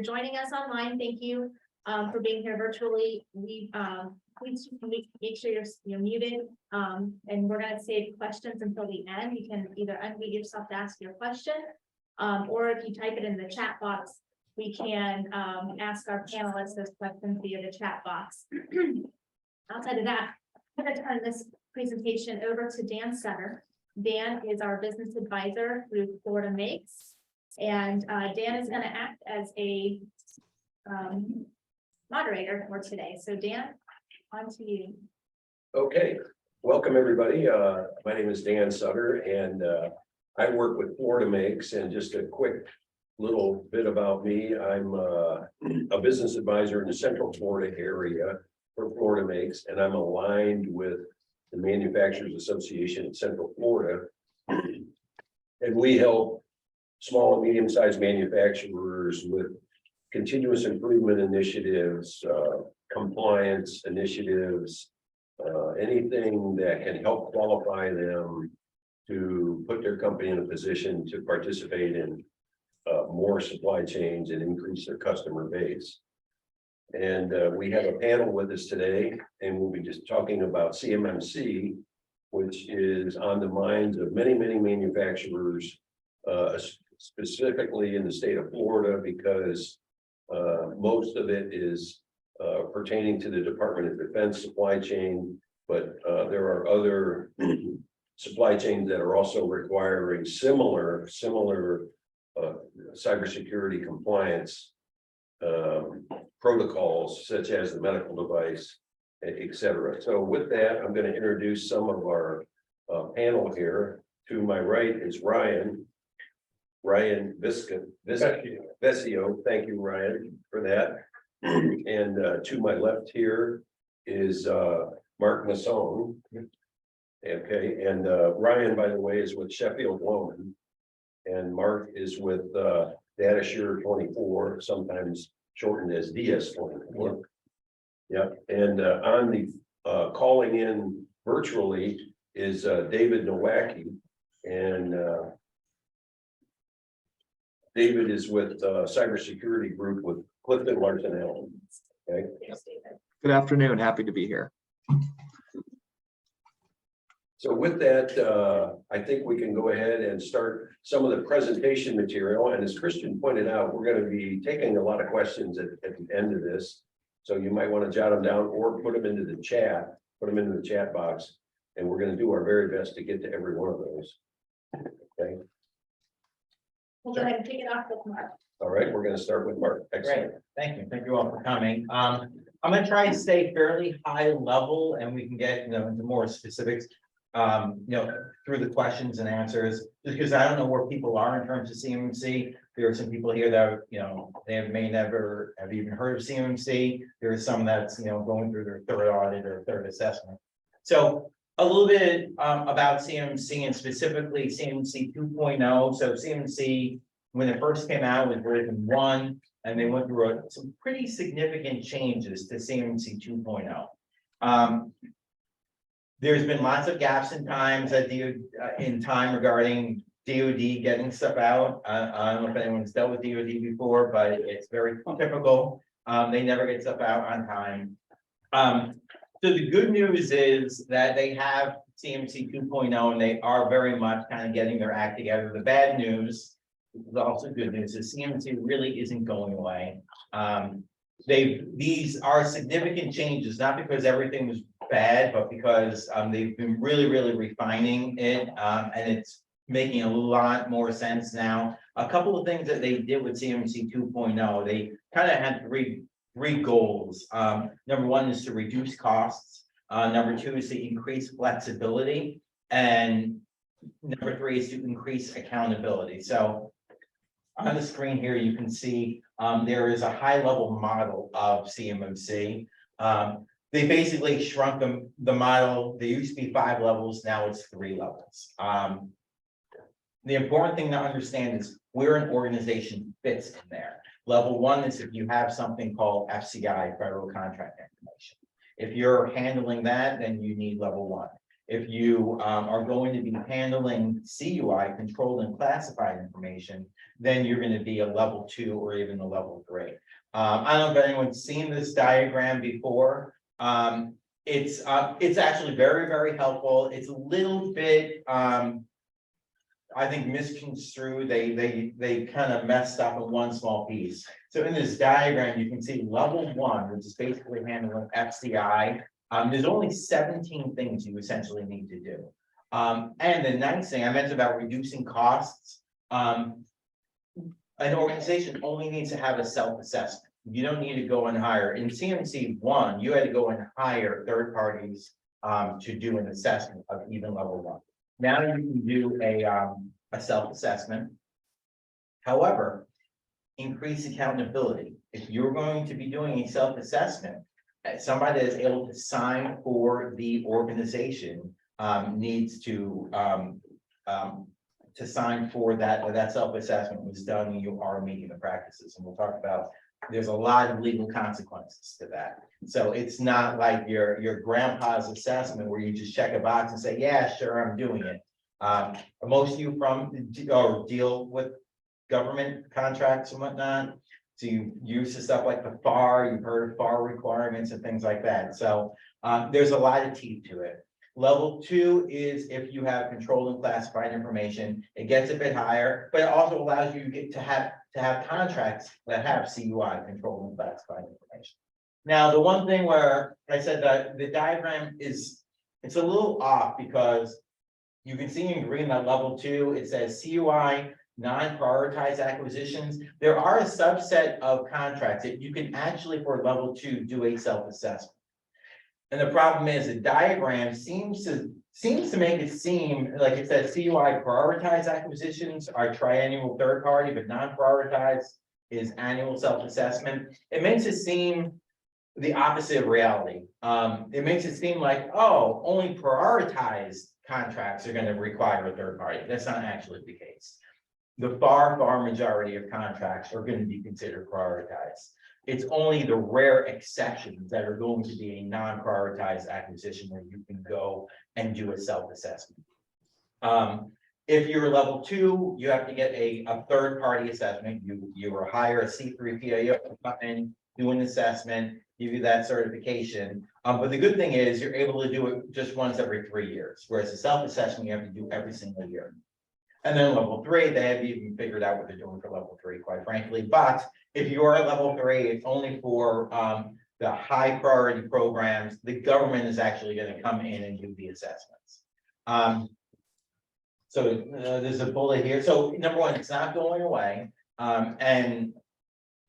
you're joining us online, thank you for being here virtually. Please make sure you're muted. And we're going to save questions until the end. You can either unmute yourself to ask your question, or if you type it in the chat box, we can ask our panelists those questions via the chat box. Outside of that, I'm going to turn this presentation over to Dan Sutter. Dan is our business advisor through Florida Makes, and Dan is going to act as a moderator for today. So Dan, on to you. Okay, welcome everybody. My name is Dan Sutter, and I work with Florida Makes. And just a quick little bit about me: I'm a business advisor in the Central Florida area for Florida Makes, and I'm aligned with the Manufacturers Association in Central Florida, and we help small and medium-sized manufacturers with continuous improvement initiatives, compliance initiatives, anything that can help qualify them to put their company in a position to participate in more supply chains and increase their customer base. And we have a panel with us today, and we'll be just talking about CMMC, which is on the minds of many, many manufacturers, specifically in the state of Florida, because most of it is pertaining to the Department of Defense supply chain, but there are other supply chains that are also requiring similar cybersecurity compliance protocols, such as the medical device, etc. So with that, I'm going to introduce some of our panel here. To my right is Ryan Vescio. Thank you, Ryan, for that. And to my left here is Mark Masson. Okay, and Ryan, by the way, is with Sheffield Loman, and Mark is with DataSure 24, sometimes shortened as DS24. Yep, and on the calling in virtually is David Nowacki, and David is with cybersecurity group with Clifton Larson Allen. Okay. Good afternoon. Happy to be here. So with that, I think we can go ahead and start some of the presentation material. And as Christian pointed out, we're going to be taking a lot of questions at the end of this. So you might want to jot them down or put them into the chat, box. And we're going to do our very best to get to every one of those. Okay. We'll go ahead and kick it off with Mark. All right, we're going to start with Mark. Excellent. Great. Thank you. Thank you all for coming. I'm going to try and stay fairly high level, and we can get into more specifics through the questions and answers, just because I don't know where people are in terms of CMMC. There are some people here that they may never have even heard of CMMC. There are some that's going through their third audit or third assessment. So a little bit about CMMC, and specifically CMMC 2.0. So CMMC, when it first came out, was version 1, and they went through some pretty significant changes to CMMC 2.0. There's been lots of gaps in time regarding DoD getting stuff out. I don't know if anyone's dealt with DoD before, but it's very typical. They never get stuff out on time. So the good news is that they have CMMC 2.0, and they are very much kind of getting their act together. The bad news, which is also good news, is CMMC really isn't going away. These are significant changes, not because everything was bad, but because they've been really refining it, and it's making a lot more sense now. A couple of things that they did with CMMC 2.0, they kind of had three goals. Number one is to reduce costs. Number two is to increase flexibility, and number three is to increase accountability. So on the screen here, you can see there is a high-level model of CMMC. They basically shrunk the model. There used to be 5 levels, now it's 3 levels. The important thing to understand is where an organization fits in there. Level 1 is if you have something called FCI, Federal Contract Information. If you're handling that, then you need level 1. If you are going to be handling CUI, controlled and classified information, then you're going to be a level 2 or even a level 3. I don't know if anyone's seen this diagram before. It's actually very, very helpful. It's a little bit, I think, misconstrued. They kind of messed up in one small piece. So in this diagram, you can see level 1, which is basically handling FCI. There's only 17 things you essentially need to do. And the nice thing I mentioned about reducing costs, an organization only needs to have a self-assessment. You don't need to go and hire. In CMC 1, you had to go and hire third parties to do an assessment of even level 1. Now you can do a self-assessment. However, increase accountability. If you're going to be doing a self-assessment, somebody that is able to sign for the organization needs to sign for that self-assessment was done and you are meeting the practices. And we'll talk about, there's a lot of legal consequences to that. So it's not like your grandpa's assessment where you just check a box and say, yeah, sure, I'm doing it. Most of you deal with government contracts and whatnot. So you use the stuff like the FAR, you've heard of FAR requirements and things like that. So there's a lot of teeth to it. Level 2 is if you have controlled and classified information, it gets a bit higher, but it also allows you to have contracts that have CUI, controlled and classified information. Now, the one thing where I said that the diagram it's a little off because you can see in green that level 2, it says CUI, non-prioritized acquisitions. There are a subset of contracts that you can actually, for level 2, do a self-assessment. And the problem is the diagram seems to make it seem like it says CUI prioritized acquisitions are triennial third party, but non-prioritized is annual self-assessment. It makes it seem the opposite of reality. It makes it seem like, oh, only prioritized contracts are going to require a third party. That's not actually the case. The far majority of contracts are going to be considered prioritized. It's only the rare exceptions that are going to be a non-prioritized acquisition where you can go and do a self-assessment. If you're level 2, you have to get a third-party assessment. You hire a C3 PAO to come in, do an assessment, give you that certification. But the good thing is you're able to do it just once every 3 years, whereas a self-assessment you have to do every single year. And then level 3, they haven't even figured out what they're doing for level 3, quite frankly. But if you are at level 3, it's only for the high priority programs. The government is actually going to come in and do the assessments. So there's a bullet here. So number 1, it's not going away. And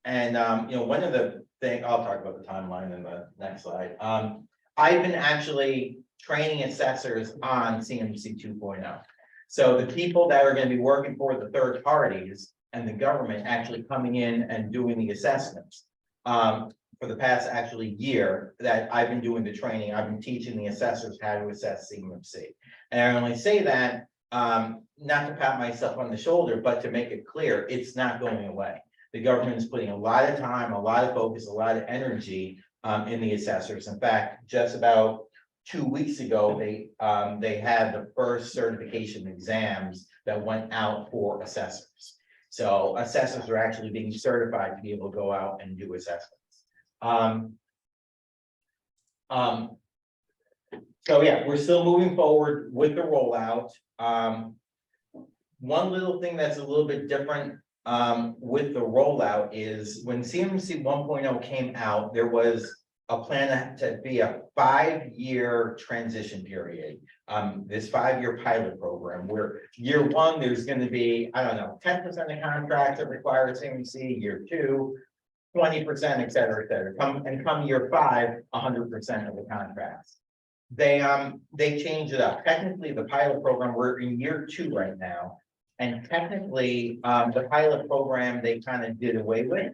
you know, one of the things, I'll talk about the timeline in the next slide. I've been actually training assessors on CMMC 2.0. So the people that are going to be working for the third parties and the government actually coming in and doing the assessments. For the past actually year that I've been doing the training, I've been teaching the assessors how to assess CMMC. And I only say that not to pat myself on the shoulder, but to make it clear, it's not going away. The government is putting a lot of time, a lot of focus, a lot of energy in the assessors. In fact, just about 2 weeks ago, they had the first certification exams that went out for assessors. So assessors are actually being certified to be able to go out and do assessments. So yeah, we're still moving forward with the rollout. One little thing that's a little bit different with the rollout is when CMMC 1.0 came out, there was a plan to be a 5-year transition period. This 5-year pilot program where year 1, there's going to be, I don't know, 10% of contracts that require a CMMC, year 2, 20%, et cetera, et cetera. Come year 5, 100% of the contracts. They changed it up. Technically, the pilot program, we're in year 2 right now. And technically, the pilot program, they kind of did away with.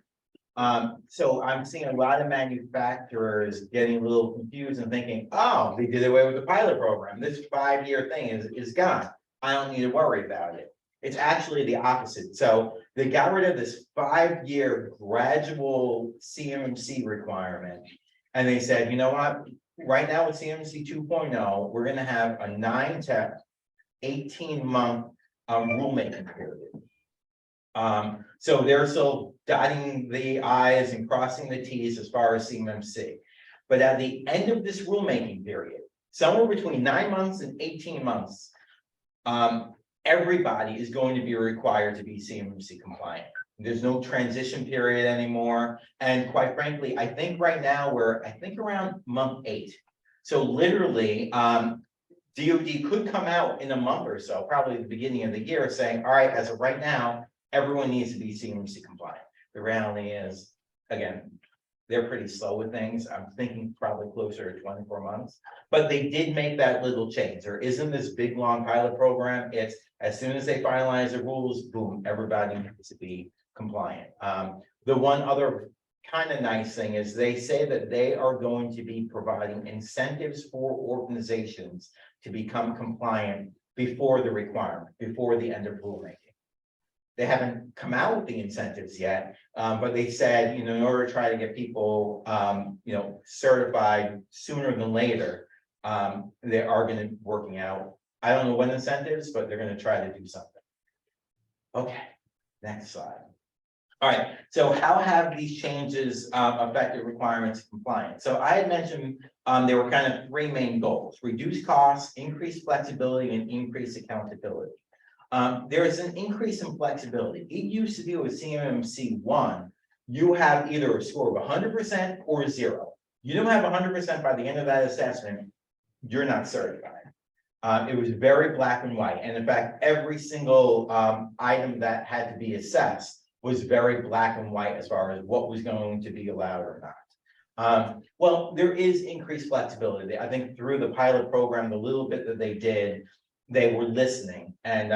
So I'm seeing a lot of manufacturers getting a little confused and thinking, oh, they did away with the pilot program. This 5-year thing is gone. I don't need to worry about it. It's actually the opposite. So they got rid of this 5-year gradual CMMC requirement. And they said, you know what? right now with CMC 2.0, we're gonna have a 9 to 18-month rulemaking period. So they're still dotting the i's and crossing the t's as far as CMMC. But at the end of this rulemaking period, somewhere between 9 months and 18 months, everybody is going to be required to be CMMC compliant. There's no transition period anymore. And quite frankly, I think right now we're, around month 8. So literally, DOD could come out in a month or so, probably at the beginning of the year, saying, all right, as of right now, everyone needs to be CMMC compliant. The reality is, again, they're pretty slow with things. I'm thinking probably closer to 24 months, but they did make that little change. There isn't this big, long pilot program. It's as soon as they finalize the rules, boom, everybody needs to be compliant. The one other kind of nice thing is they say that they are going to be providing incentives for organizations to become compliant before the requirement, before the end of rulemaking. They haven't come out with the incentives yet, but they said, in order to try to get people, certified sooner than later, they are going to be working out. I don't know when incentives, but they're going to try to do something. Okay, next slide. All right, so how have these changes affected requirements of compliance? So I had mentioned there were kind of 3 main goals: reduce costs, increase flexibility, and increase accountability. There is an increase in flexibility. It used to be with CMMC 1, you have either a score of 100% or 0. You don't have 100% by the end of that assessment, you're not certified. It was very black and white. And in fact, every single item that had to be assessed was very black and white as far as what was going to be allowed or not. Well, there is increased flexibility. I think through the pilot program, the little bit that they did, they were listening, and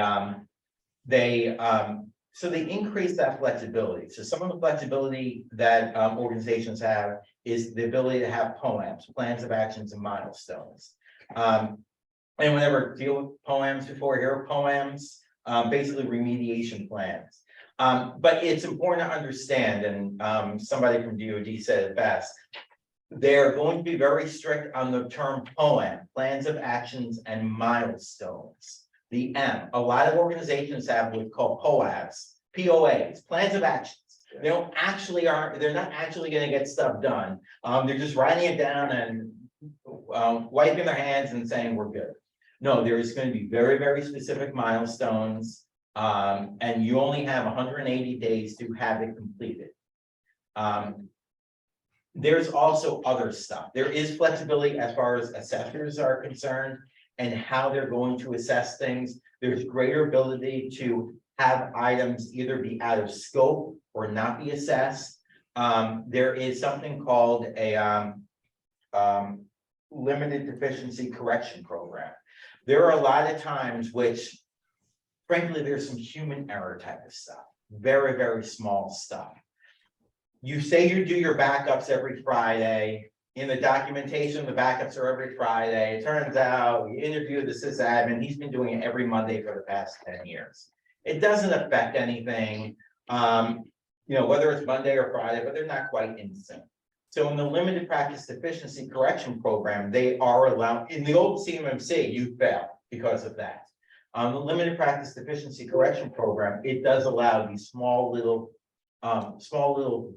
so they increased that flexibility. So some of the flexibility that organizations have is the ability to have POAMs, plans of actions and milestones. Anyone ever deal with POAMs before here? POAMs, basically remediation plans. But it's important to understand, and somebody from DOD said it best, they're going to be very strict on the term POAM, plans of actions and milestones. The M, a lot of organizations have what's called POAs, POAs, plans of actions. They don't actually they're not actually going to get stuff done. They're just writing it down and wiping their hands and saying we're good. No, there is going to be very, very specific milestones, and you only have 180 days to have it completed. There's also other stuff. There is flexibility as far as assessors are concerned and how they're going to assess things. There's greater ability to have items either be out of scope or not be assessed. There is something called a limited deficiency correction program. There are a lot of times which, frankly, there's some human error type of stuff, very, very small stuff. You say you do your backups every Friday. In the documentation, the backups are every Friday. It turns out you interview the sysadmin, he's been doing it every Monday for the past 10 years. It doesn't affect anything, whether it's Monday or Friday, but they're not quite in sync. So in the limited practice deficiency correction program, they are allowed, in the old CMMC, you fail because of that. The limited practice deficiency correction program, it does allow these small little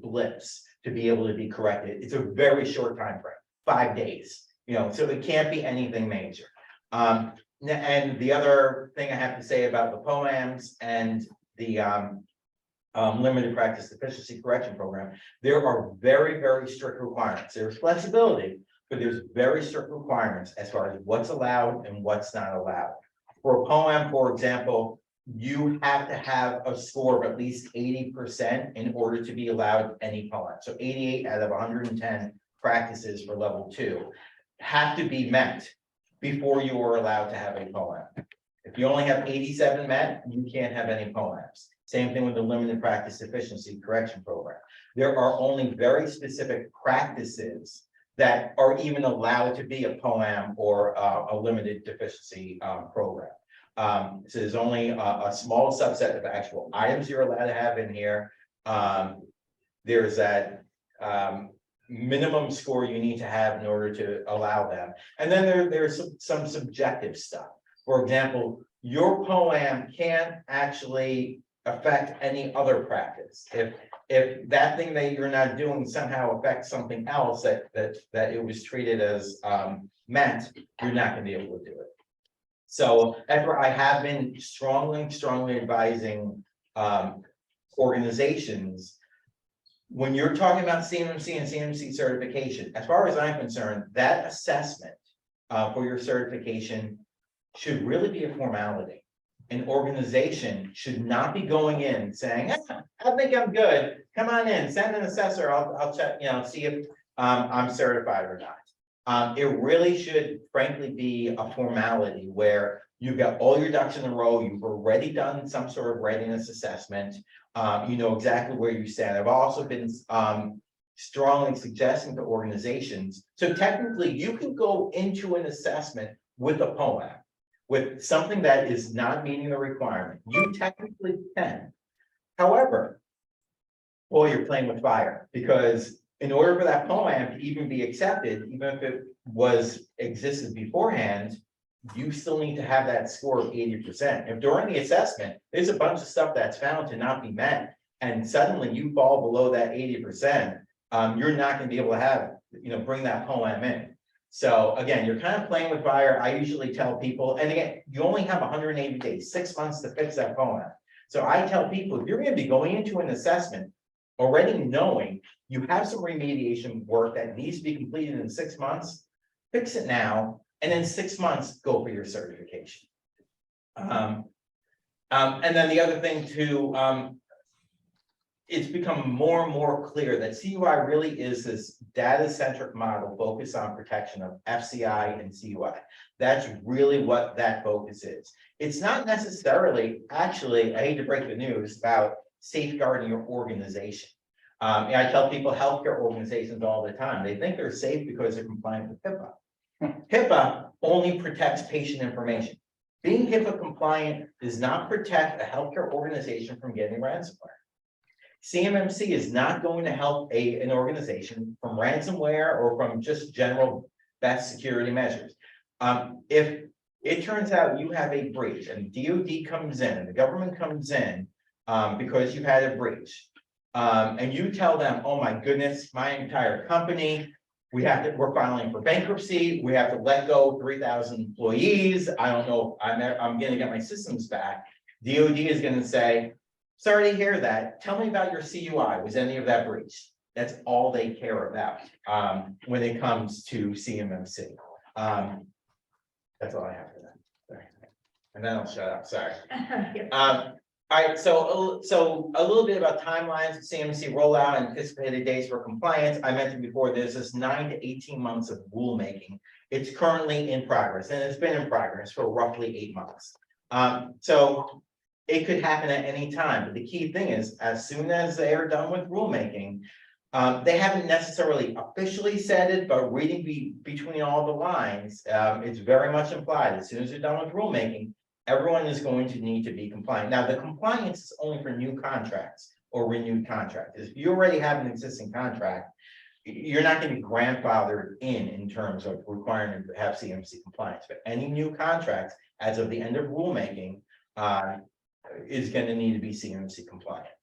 blips to be able to be corrected. It's a very short time frame, 5 days, so it can't be anything major. And the other thing I have to say about the POAMs and the limited practice deficiency correction program, there are very, very strict requirements. There's flexibility, but there's very strict requirements as far as what's allowed and what's not allowed. For a POAM, for example, you have to have a score of at least 80% in order to be allowed any POAM. So 88 out of 110 practices for level 2 have to be met before you are allowed to have a POAM. If you only have 87 met, you can't have any POAMs. Same thing with the limited practice deficiency correction program. There are only very specific practices that are even allowed to be a POAM or a limited deficiency program. So there's only a small subset of actual items you're allowed to have in here. There's that minimum score you need to have in order to allow them. And then there's some subjective stuff. For example, your POAM can't actually affect any other practice. If that thing that you're not doing somehow affects something else that it was treated as meant, you're not gonna be able to do it. So that's where I have been strongly advising organizations. When you're talking about CMMC and CMMC certification, as far as I'm concerned, that assessment for your certification should really be a formality. An organization should not be going in saying, I think I'm good. Come on in, send an assessor. I'll check, see if I'm certified or not. It really should frankly be a formality where you've got all your ducks in a row. You've already done some sort of readiness assessment. You know exactly where you stand. I've also been strongly suggesting to organizations. So technically you can go into an assessment with a POAM. With something that is not meeting the requirement, you technically can. However, well, you're playing with fire, because in order for that POAM to even be accepted, even if it existed beforehand, you still need to have that score of 80%. If during the assessment, there's a bunch of stuff that's found to not be met, and suddenly you fall below that 80%, you're not going to be able to have, bring that POAM in. So again, you're kind of playing with fire. I usually tell people, and again, you only have 180 days, 6 months to fix that POAM. So I tell people, if you're going to be going into an assessment, already knowing you have some remediation work that needs to be completed in 6 months, fix it now, and in 6 months, go for your certification. And then the other thing too, it's become more and more clear that CUI really is this data-centric model focused on protection of FCI and CUI. That's really what that focus is. It's not necessarily, actually, I hate to break the news, about safeguarding your organization. I tell people healthcare organizations all the time, they think they're safe because they're compliant with HIPAA. HIPAA only protects patient information. Being HIPAA compliant does not protect a healthcare organization from getting ransomware. CMMC is not going to help an organization from ransomware or from just general best security measures. If it turns out you have a breach and DoD comes in and the government comes in because you had a breach, and you tell them, oh my goodness, my entire company, we're filing for bankruptcy, we have to let go 3,000 employees, I don't know, I'm gonna get my systems back. DoD is gonna say, sorry to hear that. Tell me about your CUI. Was any of that breached? That's all they care about when it comes to CMMC. That's all I have for that. Sorry. And then I'll shut up. Sorry. All right. So a little bit about timelines of CMMC rollout and anticipated dates for compliance. I mentioned before there's this 9 to 18 months of rulemaking. It's currently in progress, and it's been in progress for roughly 8 months. So it could happen at any time, but the key thing is, as soon as they are done with rulemaking, they haven't necessarily officially said it, but reading between all the lines, it's very much implied. As soon as they're done with rulemaking, everyone is going to need to be compliant. Now, the compliance is only for new contracts or renewed contracts. If you already have an existing contract, you're not going to be grandfathered in terms of requiring to have CMMC compliance. But any new contracts, as of the end of rulemaking, is going to need to be CMMC compliant.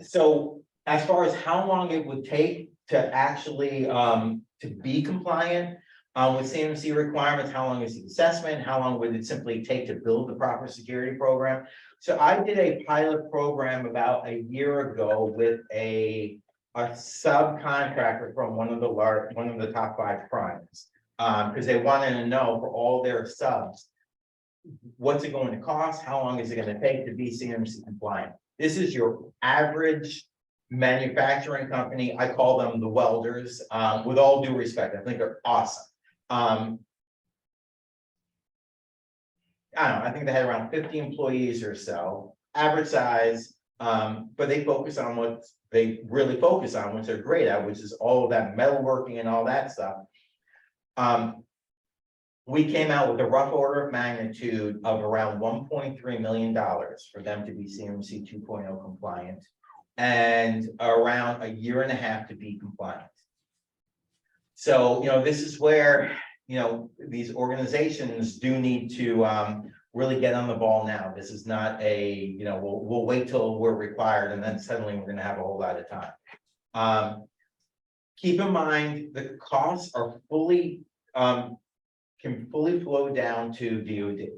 So as far as how long it would take to actually to be compliant with CMMC requirements, how long is the assessment, how long would it simply take to build the proper security program? So I did a pilot program about a year ago with a subcontractor from one of the top 5 primes, because they wanted to know for all their subs, what's it going to cost? How long is it going to take to be CMMC compliant? This is your average manufacturing company. I call them the welders, with all due respect. I think they're awesome. I don't know, I think they had around 50 employees or so, average size, but they focus on what they really focus on, which they're great at, which is all of that metalworking and all that stuff. We came out with a rough order of magnitude of around $1.3 million for them to be CMMC 2.0 compliant. and around a year and a half to be compliant. So, this is where, these organizations do need to really get on the ball now. This is not a, we'll wait till we're required and then suddenly we're gonna have a whole lot of time. Keep in mind, the costs are fully, can fully flow down to DoD.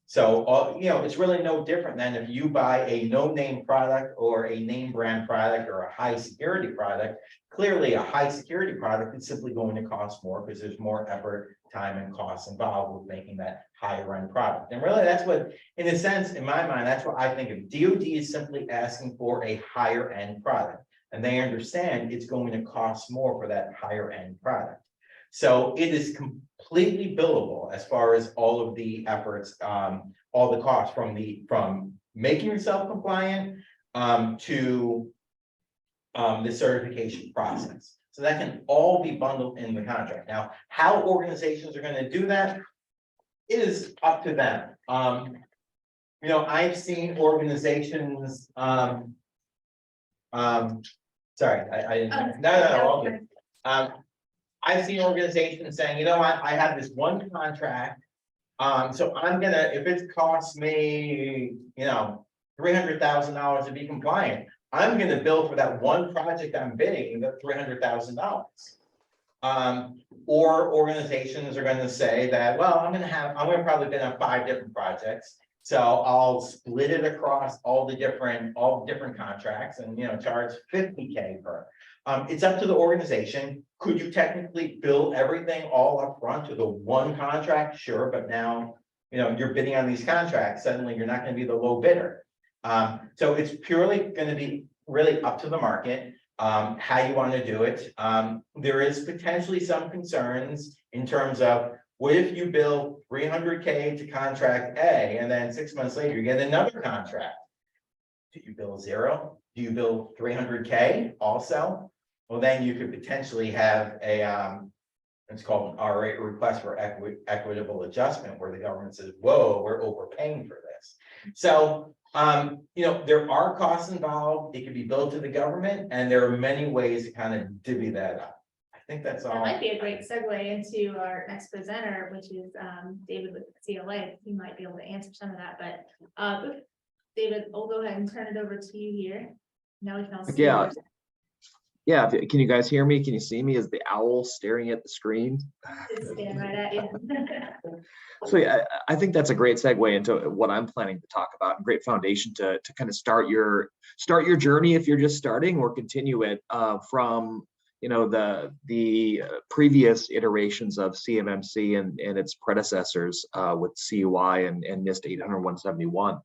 So, it's really no different than if you buy a no-name product or a name brand product or a high security product. Clearly, a high security product is simply going to cost more because there's more effort, time, and costs involved with making that higher end product. And really, that's what, in a sense, in my mind, that's what I think of. DoD is simply asking for a higher end product, and they understand it's going to cost more for that higher end product. So it is completely billable as far as all of the efforts, all the costs from making yourself compliant to the certification process. So that can all be bundled in the contract. Now, how organizations are going to do that is up to them. I've seen organizations. Sorry, I didn't. No, all good. I've seen organizations saying, you know what, I have this one contract. So I'm gonna, if it costs me, $300,000 to be compliant, I'm gonna bill for that one project I'm bidding, the $300,000. Or organizations are gonna say that, well, I'm gonna probably bid on 5 different projects. So I'll split it across all the different contracts and, charge $50K per. It's up to the organization. Could you technically bill everything all up front to the one contract? Sure, but now, you're bidding on these contracts, suddenly you're not gonna be the low bidder. So it's purely gonna be really up to the market, how you wanna do it. There is potentially some concerns in terms of, what if you bill $300K to contract A, and then 6 months later, you get another contract? Do you bill 0? Do you bill $300K also? Well, then you could potentially have a, it's called an R8 request for equitable adjustment, where the government says, whoa, we're overpaying for this. So, there are costs involved. It can be billed to the government, and there are many ways to kind of divvy that up. I think that's all. That might be a great segue into our next presenter, which is David with CLA. He might be able to answer some of that, but David, I'll go ahead and turn it over to you here. Now we can all see. Yeah. Yeah, can you guys hear me? Can you see me? Is the owl staring at the screen? It's staring right at you. So yeah, I think that's a great segue into what I'm planning to talk about. A great foundation to kind of start your journey if you're just starting, or continue it from the previous iterations of CMMC and its predecessors with CUI and NIST 800-171.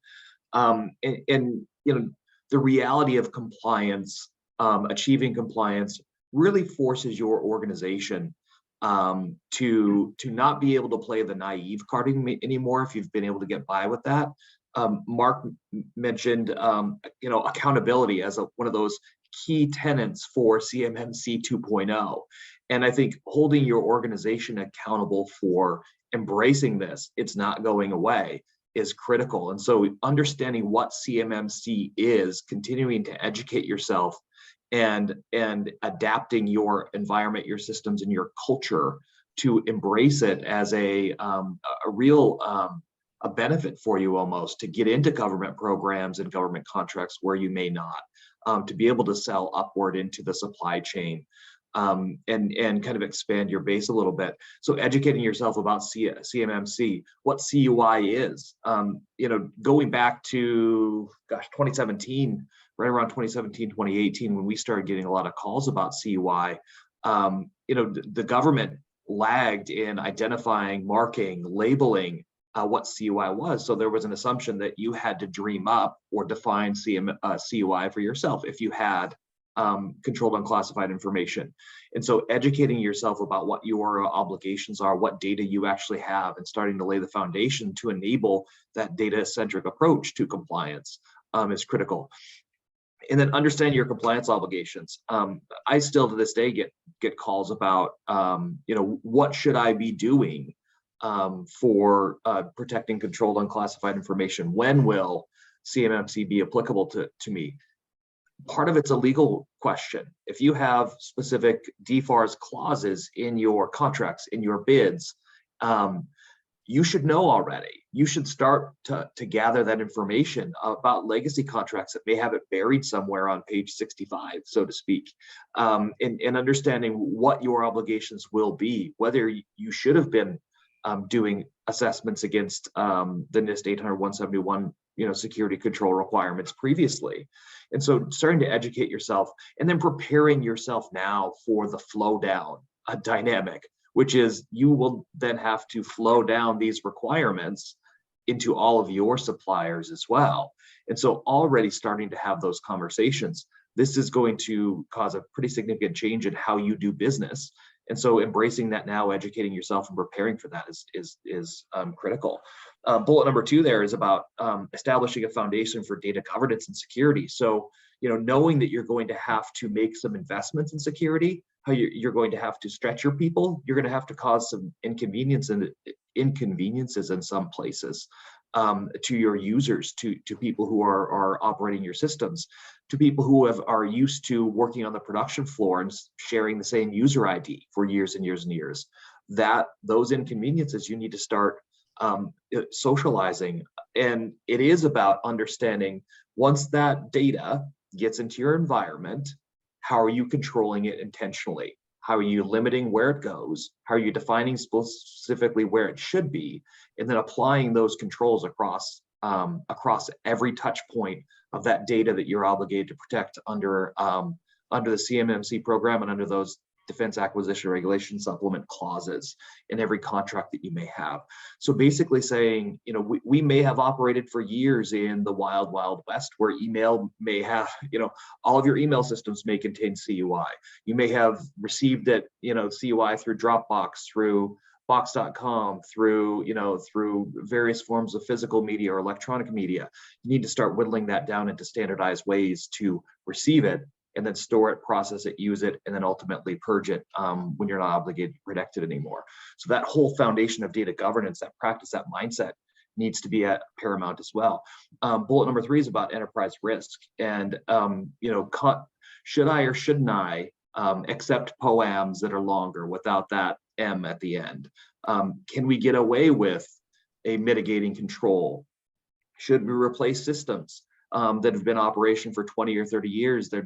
The reality of compliance, achieving compliance, really forces your organization to not be able to play the naive card anymore if you've been able to get by with that. Mark mentioned accountability as one of those key tenets for CMMC 2.0. And I think holding your organization accountable for embracing this, it's not going away, is critical. And so understanding what CMMC is, continuing to educate yourself, and adapting your environment, your systems, and your culture to embrace it as a real a benefit for you, almost, to get into government programs and government contracts where you may not, to be able to sell upward into the supply chain, and kind of expand your base a little bit. So educating yourself about CMMC, what CUI is, going back to 2017, right around 2017, 2018, when we started getting a lot of calls about CUI, the government lagged in identifying, marking, labeling what CUI was. So there was an assumption that you had to dream up or define CUI for yourself if you had controlled unclassified information. And so educating yourself about what your obligations are, what data you actually have, and starting to lay the foundation to enable that data-centric approach to compliance is critical. And then understand your compliance obligations. I still to this day get calls about, what should I be doing for protecting controlled unclassified information? When will CMMC be applicable to me? Part of it's a legal question. If you have specific DFARS clauses in your contracts, in your bids, you should know already. You should start to gather that information about legacy contracts that may have it buried somewhere on page 65, so to speak, and understanding what your obligations will be, whether you should have been doing assessments against the NIST 800-171, security control requirements previously. And so starting to educate yourself and then preparing yourself now for the flow down dynamic, which is you will then have to flow down these requirements into all of your suppliers as well. And so already starting to have those conversations, this is going to cause a pretty significant change in how you do business. And so embracing that now, educating yourself and preparing for that is critical. Bullet number 2 there is about establishing a foundation for data governance and security. So, knowing that you're going to have to make some investments in security, how you're going to have to stretch your people, you're going to have to cause some inconveniences in some places to your users, to people who are operating your systems, to people who are used to working on the production floor and sharing the same user ID for years and years and years. Those inconveniences you need to start socializing. And it is about understanding, once that data gets into your environment, how are you controlling it intentionally? How are you limiting where it goes? How are you defining specifically where it should be? And then applying those controls across every touch point of that data that you're obligated to protect under the CMMC program and under those Defense Acquisition Regulation Supplement clauses in every contract that you may have. So basically saying, we may have operated for years in the wild, wild west, where email may have, all of your email systems may contain CUI. You may have received it, CUI through Dropbox, through Box.com, through various forms of physical media or electronic media. You need to start whittling that down into standardized ways to receive it, and then store it, process it, use it, and then ultimately purge it when you're not obligated to protect it anymore. So that whole foundation of data governance, that practice, that mindset needs to be at paramount as well. Bullet number 3 is about enterprise risk. And, should I or shouldn't I accept POAMs that are longer without that M at the end? Can we get away with a mitigating control? Should we replace systems that have been in operation for 20 or 30 years? They're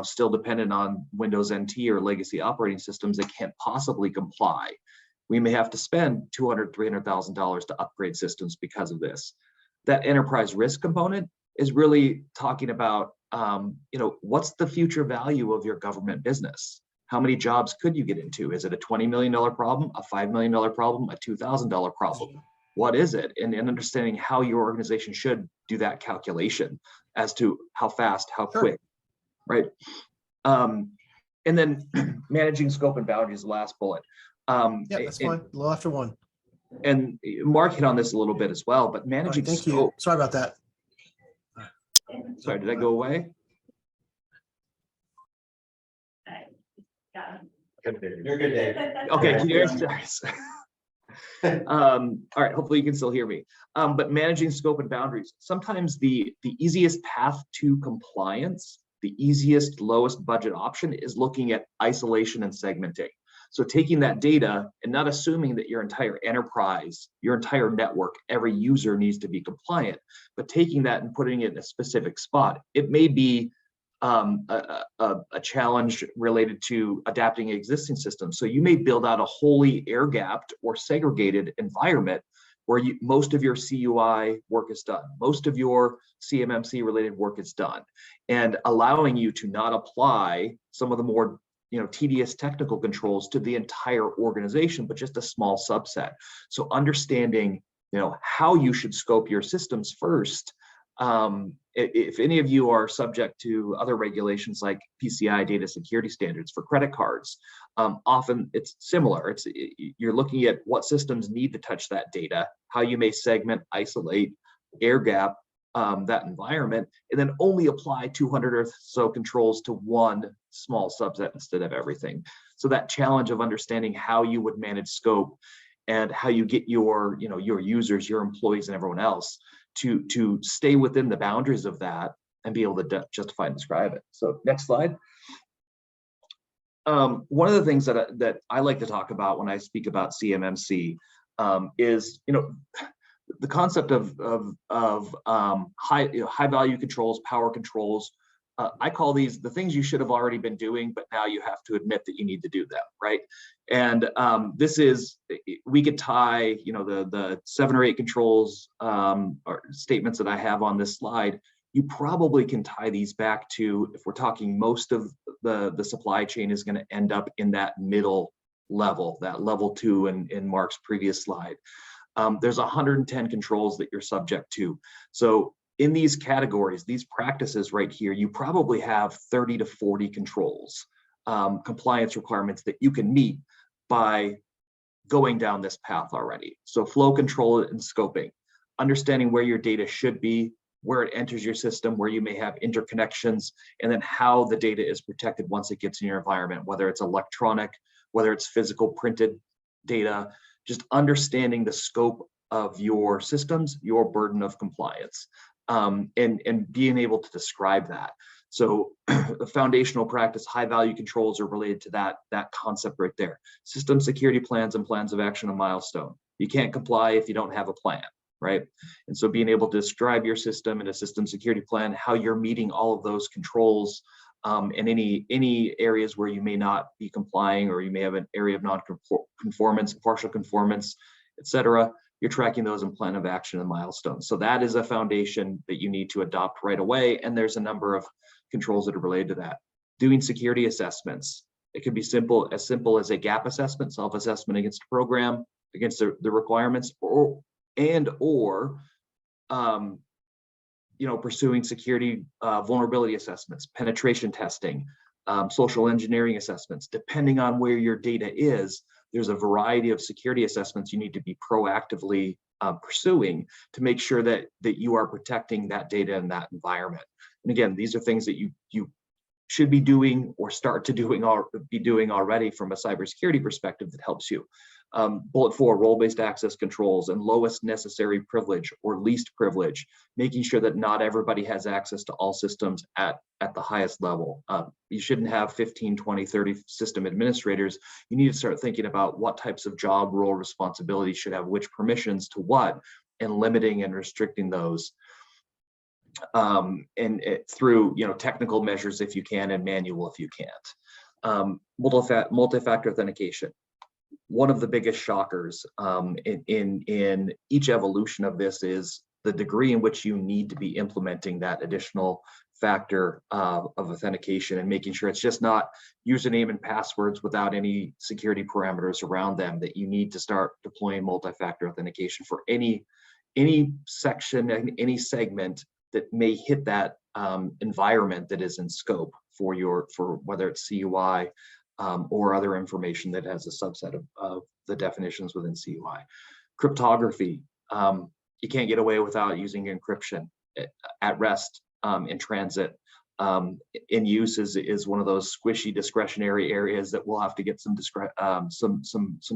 still dependent on Windows NT or legacy operating systems that can't possibly comply. We may have to spend $200,000, $300,000 to upgrade systems because of this. That enterprise risk component is really talking about, what's the future value of your government business? How many jobs could you get into? Is it a $20 million problem, a $5 million problem, a $2,000 problem? What is it? And understanding how your organization should do that calculation as to how fast, how quick, right? And then managing scope and boundaries, last bullet. Yeah, that's fine. A little after 1. And Mark hit on this a little bit as well, but managing Thank scope. you. Sorry about that. Sorry, did that go away? Got You're good, Dave. Okay, can you guys? All right, hopefully you can still hear me. But managing scope and boundaries, sometimes the easiest path to compliance, the easiest, lowest budget option is looking at isolation and segmenting. So taking that data and not assuming that your entire enterprise, your entire network, every user needs to be compliant, but taking that and putting it in a specific spot. It may be a challenge related to adapting existing systems. So you may build out a wholly air-gapped or segregated environment where most of your CUI work is done, most of your CMMC related work is done, and allowing you to not apply some of the more tedious technical controls to the entire organization, but just a small subset. So understanding how you should scope your systems first. If any of you are subject to other regulations like PCI data security standards for credit cards, often it's similar. You're looking at what systems need to touch that data, how you may segment, isolate, air gap that environment, and then only apply 200 or so controls to one small subset instead of everything. So that challenge of understanding how you would manage scope and how you get your users, your employees, and everyone else to stay within the boundaries of that and be able to justify and describe it. So next slide. One of the things that I like to talk about when I speak about CMMC is, the concept of high value controls, power controls. I call these the things you should have already been doing, but now you have to admit that you need to do them, right? And this is, we could tie, the 7 or 8 controls or statements that I have on this slide. You probably can tie these back to, if we're talking most of the supply chain is going to end up in that middle level, that level 2 in Mark's previous slide. There's 110 controls that you're subject to. So in these categories, these practices right here, you probably have 30 to 40 controls, compliance requirements that you can meet by going down this path already. So flow control and scoping, understanding where your data should be, where it enters your system, where you may have interconnections, and then how the data is protected once it gets in your environment, whether it's electronic, whether it's physical printed data, just understanding the scope of your systems, your burden of compliance, and being able to describe that. So the foundational practice, high value controls are related to that concept right there. System security plans and plans of action, a milestone. You can't comply if you don't have a plan, right? And so being able to describe your system in a system security plan, how you're meeting all of those controls, and any areas where you may not be complying, or you may have an area of non-conformance, partial conformance, etc. You're tracking those in plan of action and milestones. So that is a foundation that you need to adopt right away. And there's a number of controls that are related to that. Doing security assessments. It could be simple as a gap assessment, self-assessment against a program, against the requirements, or pursuing security vulnerability assessments, penetration testing, social engineering assessments. Depending on where your data is, there's a variety of security assessments you need to be proactively pursuing to make sure that you are protecting that data in that environment. And again, these are things that you should be doing or start to be doing already from a cybersecurity perspective that helps you. Bullet 4, role-based access controls and lowest necessary privilege or least privilege, making sure that not everybody has access to all systems at the highest level. You shouldn't have 15, 20, 30 system administrators. You need to start thinking about what types of job role responsibilities should have which permissions to what, and limiting and restricting those. Through technical measures if you can, and manual if you can't. Multi-factor authentication. One of the biggest shockers in each evolution of this is the degree in which you need to be implementing that additional factor of authentication, and making sure it's just not username and passwords without any security parameters around them, that you need to start deploying multi-factor authentication for any section and any segment that may hit that environment that is in scope for whether it's CUI or other information that has a subset of the definitions within CUI. Cryptography, you can't get away without using encryption at rest, in transit. In use is one of those squishy discretionary areas that we'll have to get some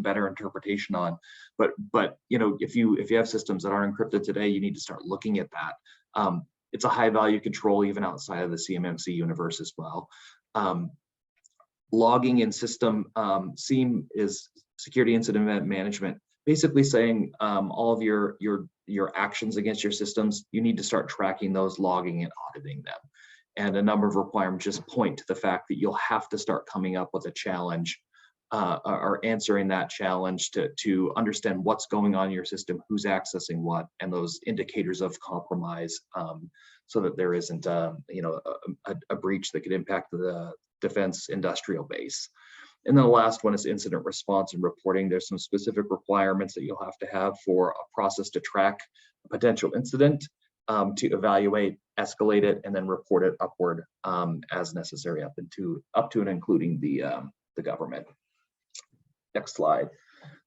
better interpretation on. But if you have systems that are encrypted today, you need to start looking at that. It's a high value control even outside of the CMMC universe as well. Logging and system SIEM is security incident event management, basically saying all of your actions against your systems, you need to start tracking those, logging and auditing them. And a number of requirements just point to the fact that you'll have to start coming up with a challenge or answering that challenge to understand what's going on in your system, who's accessing what, and those indicators of compromise, so that there isn't a breach that could impact the defense industrial base. And then the last one is incident response and reporting. There's some specific requirements that you'll have to have for a process to track a potential incident, to evaluate, escalate it, and then report it upward as necessary up to and including the government. Next slide.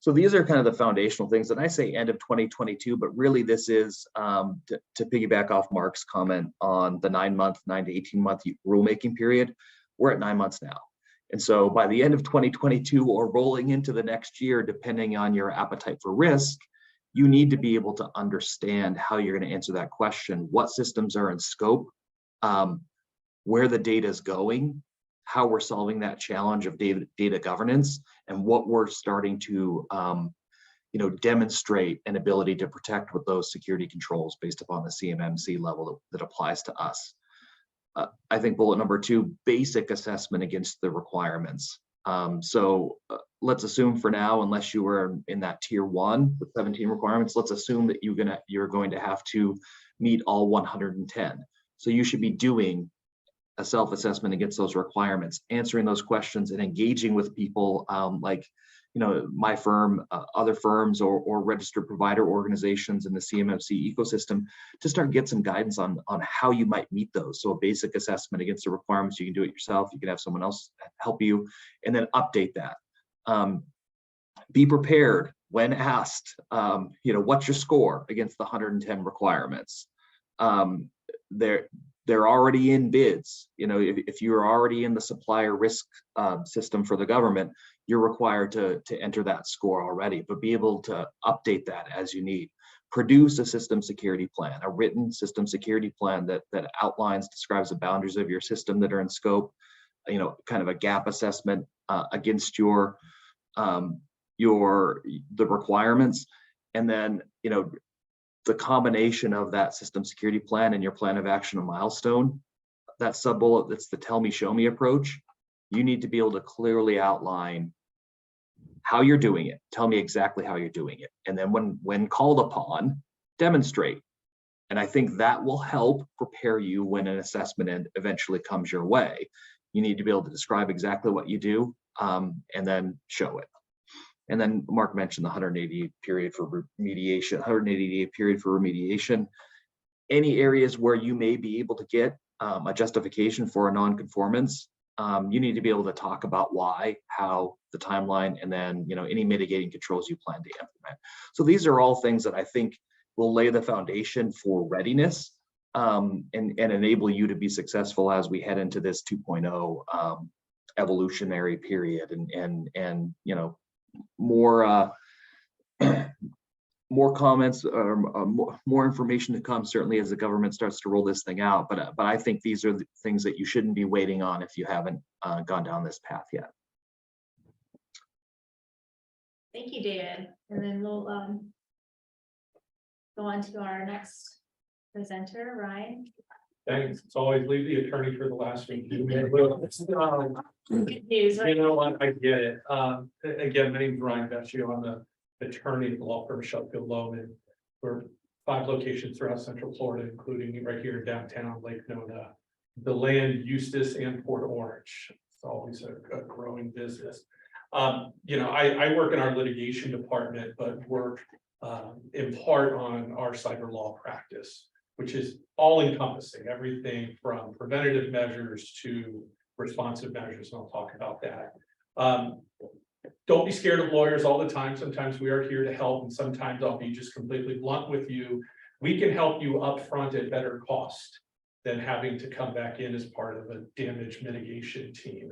So these are kind of the foundational things, and I say end of 2022, but really this is to piggyback off Mark's comment on the 9 to 18 month rulemaking period. We're at 9 months now. And so by the end of 2022 or rolling into the next year, depending on your appetite for risk, you need to be able to understand how you're going to answer that question, what systems are in scope, where the data is going, how we're solving that challenge of data governance, and what we're starting to demonstrate an ability to protect with those security controls based upon the CMMC level that applies to us. I think bullet number 2, basic assessment against the requirements. Let's assume for now, unless you were in that tier 1 with 17 requirements, let's assume that you're going to have to meet all 110. So you should be doing a self-assessment against those requirements, answering those questions and engaging with people like my firm, other firms, or registered provider organizations in the CMMC ecosystem to start get some guidance on how you might meet those. So a basic assessment against the requirements, you can do it yourself, you can have someone else help you, and then update that. Be prepared when asked, what's your score against the 110 requirements? They're already in bids. If you're already in the supplier risk system for the government, you're required to enter that score already, but be able to update that as you need. Produce a system security plan, a written system security plan that outlines, describes the boundaries of your system that are in scope, kind of a gap assessment against the requirements. And then, the combination of that system security plan and your plan of action and milestone, that sub bullet, that's the tell me, show me approach. You need to be able to clearly outline how you're doing it. Tell me exactly how you're doing it. And then when called upon, demonstrate. And I think that will help prepare you when an assessment eventually comes your way. You need to be able to describe exactly what you do and then show it. And then Mark mentioned the 180 period for remediation, 180-day period for remediation. Any areas where you may be able to get a justification for a non-conformance, you need to be able to talk about why, how, the timeline, and then any mitigating controls you plan to implement. So these are all things that I think will lay the foundation for readiness and enable you to be successful as we head into this 2.0 evolutionary period and more comments or more information to come, certainly as the government starts to roll this thing out. But I think these are the things that you shouldn't be waiting on if you haven't gone down this path yet. Thank you, David. And then we'll go on to our next presenter, Ryan. Thanks. It's always leave the attorney for the last week. Good news, right? You know what? I get it. Again, my name is Ryan Vecchio. I'm the attorney at the law firm Sheffield Loman. We're 5 locations throughout Central Florida, including right here in downtown Lake Nona, DeLand, Eustis, and Port Orange. It's always a growing business. I work in our litigation department, but work in part on our cyber law practice, which is all encompassing, everything from preventative measures to responsive measures, and I'll talk about that. Don't be scared of lawyers all the time. Sometimes we are here to help, and sometimes I'll be just completely blunt with you. We can help you upfront at better cost than having to come back in as part of a damage mitigation team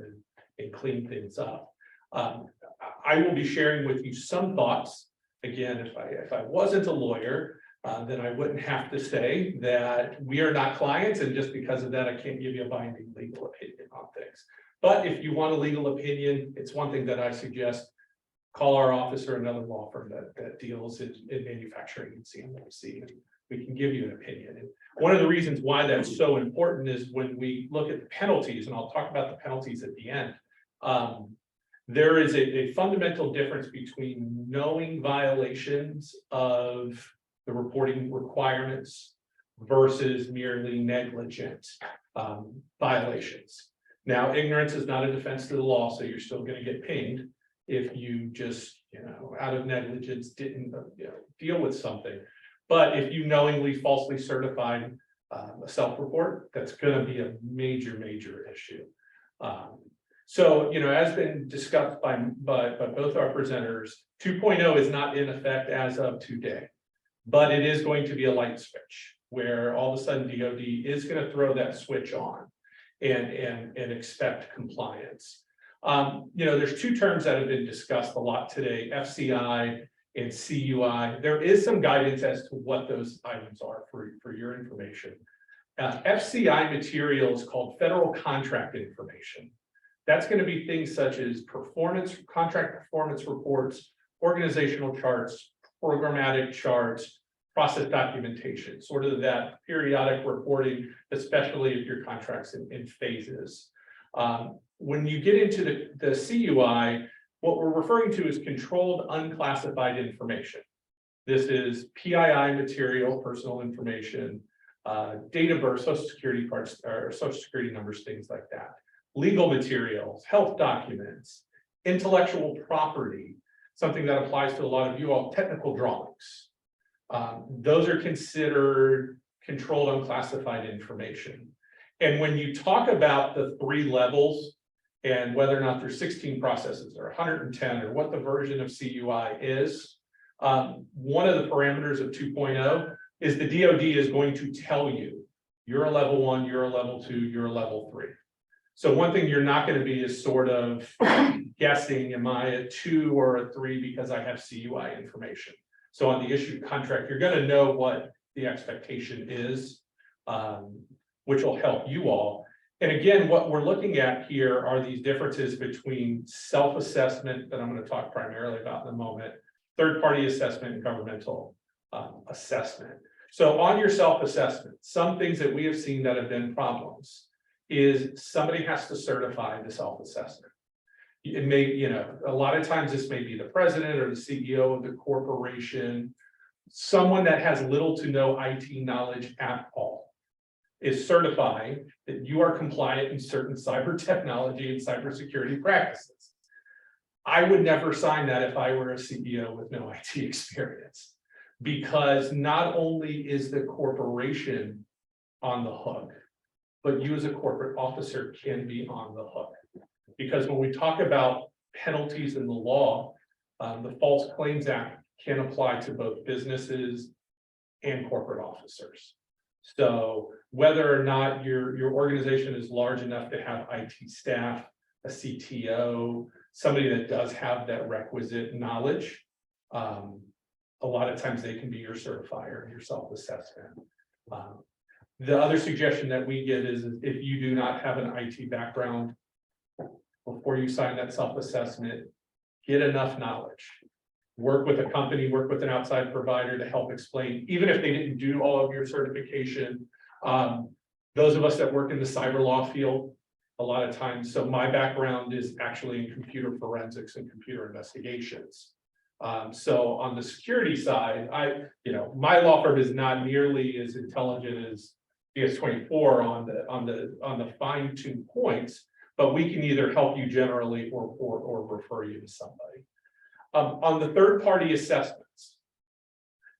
and clean things up. I will be sharing with you some thoughts. Again, if I wasn't a lawyer, then I wouldn't have to say that we are not clients, and just because of that, I can't give you a binding legal opinion on things. But if you want a legal opinion, it's one thing that I suggest: call our office or another law firm that deals in manufacturing and CMMC, and we can give you an opinion. And one of the reasons why that's so important is when we look at the penalties, and I'll talk about the penalties at the end. There is a fundamental difference between knowing violations of the reporting requirements versus merely negligent violations. Now, ignorance is not a defense to the law, so you're still going to get pinged if you just, out of negligence didn't deal with something. But if you knowingly falsely certified a self-report, that's going to be a major issue. So, as been discussed by both our presenters, 2.0 is not in effect as of today. But it is going to be a light switch where all of a sudden DoD is going to throw that switch on and expect compliance. There's 2 terms that have been discussed a lot today: FCI and CUI. There is some guidance as to what those items are for your information. FCI material is called federal contract information. That's going to be things such as contract performance reports, organizational charts, programmatic charts, process documentation, sort of that periodic reporting, especially if your contract's in phases. When you get into the CUI, what we're referring to is controlled unclassified information. This is PII material, personal information, date of birth, social security parts, or social security numbers, things like that. Legal materials, health documents, intellectual property, something that applies to a lot of you all, technical drawings. Those are considered controlled unclassified information. And when you talk about the 3 levels and whether or not there's 16 processes or 110 or what the version of CUI is, one of the parameters of 2.0 is the DoD is going to tell you, you're a level 1, you're a level 2, you're a level 3. So one thing you're not going to be is sort of guessing, am I a 2 or a 3 because I have CUI information. So on the issued contract, you're going to know what the expectation is, which will help you all. And again, what we're looking at here are these differences between self-assessment that I'm going to talk primarily about in a moment, third-party assessment, and governmental assessment. So on your self-assessment, some things that we have seen that have been problems is somebody has to certify the self-assessment. It may, a lot of times this may be the president or the CEO of the corporation, someone that has little to no IT knowledge at all is certifying that you are compliant in certain cyber technology and cybersecurity practices. I would never sign that if I were a CEO with no IT experience, because not only is the corporation on the hook, but you as a corporate officer can be on the hook. Because when we talk about penalties in the law, the False Claims Act can apply to both businesses and corporate officers. So whether or not your organization is large enough to have IT staff, a CTO, somebody that does have that requisite knowledge, a lot of times they can be your certifier, your self-assessment. The other suggestion that we get is if you do not have an IT background, before you sign that self-assessment, get enough knowledge. Work with a company, work with an outside provider to help explain, even if they didn't do all of your certification. Those of us that work in the cyber law field, a lot of times, so my background is actually in computer forensics and computer investigations. So on the security side, my law firm is not nearly as intelligent as DS24 on the fine-tuned points, but we can either help you generally or refer you to somebody. On the third-party assessments,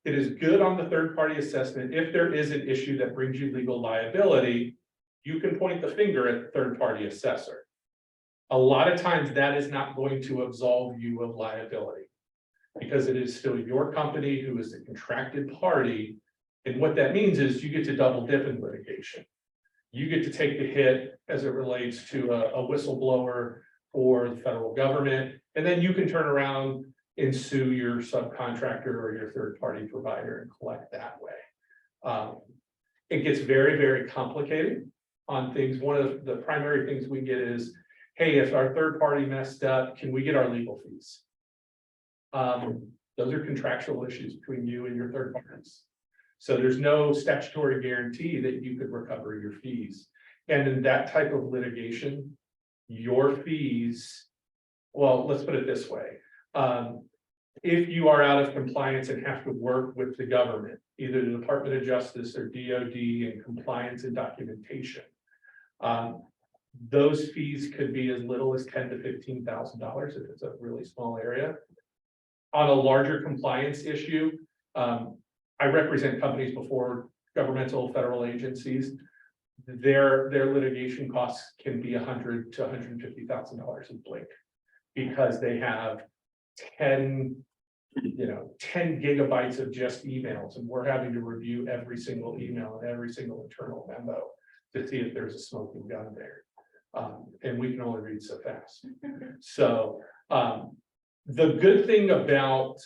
it is good on the third-party assessment. If there is an issue that brings you legal liability, you can point the finger at the third-party assessor. A lot of times that is not going to absolve you of liability because it is still your company who is the contracted party. And what that means is you get to double dip in litigation. You get to take the hit as it relates to a whistleblower for the federal government, and then you can turn around and sue your subcontractor or your third-party provider and collect that way. It gets very, very complicated on things. One of the primary things we get is, hey, if our third party messed up, can we get our legal fees? Those are contractual issues between you and your third parties. So there's no statutory guarantee that you could recover your fees. And in that type of litigation, your fees, well, let's put it this way. If you are out of compliance and have to work with the government, either the Department of Justice or DoD in compliance and documentation, those fees could be as little as $10,000 to $15,000 if it's a really small area. On a larger compliance issue, I represent companies before governmental federal agencies. Their litigation costs can be $100,000 to $150,000 in blink because they have 10 gigabytes of just emails, and we're having to review every single email and every single internal memo to see if there's a smoking gun there. And we can only read so fast. So the good thing about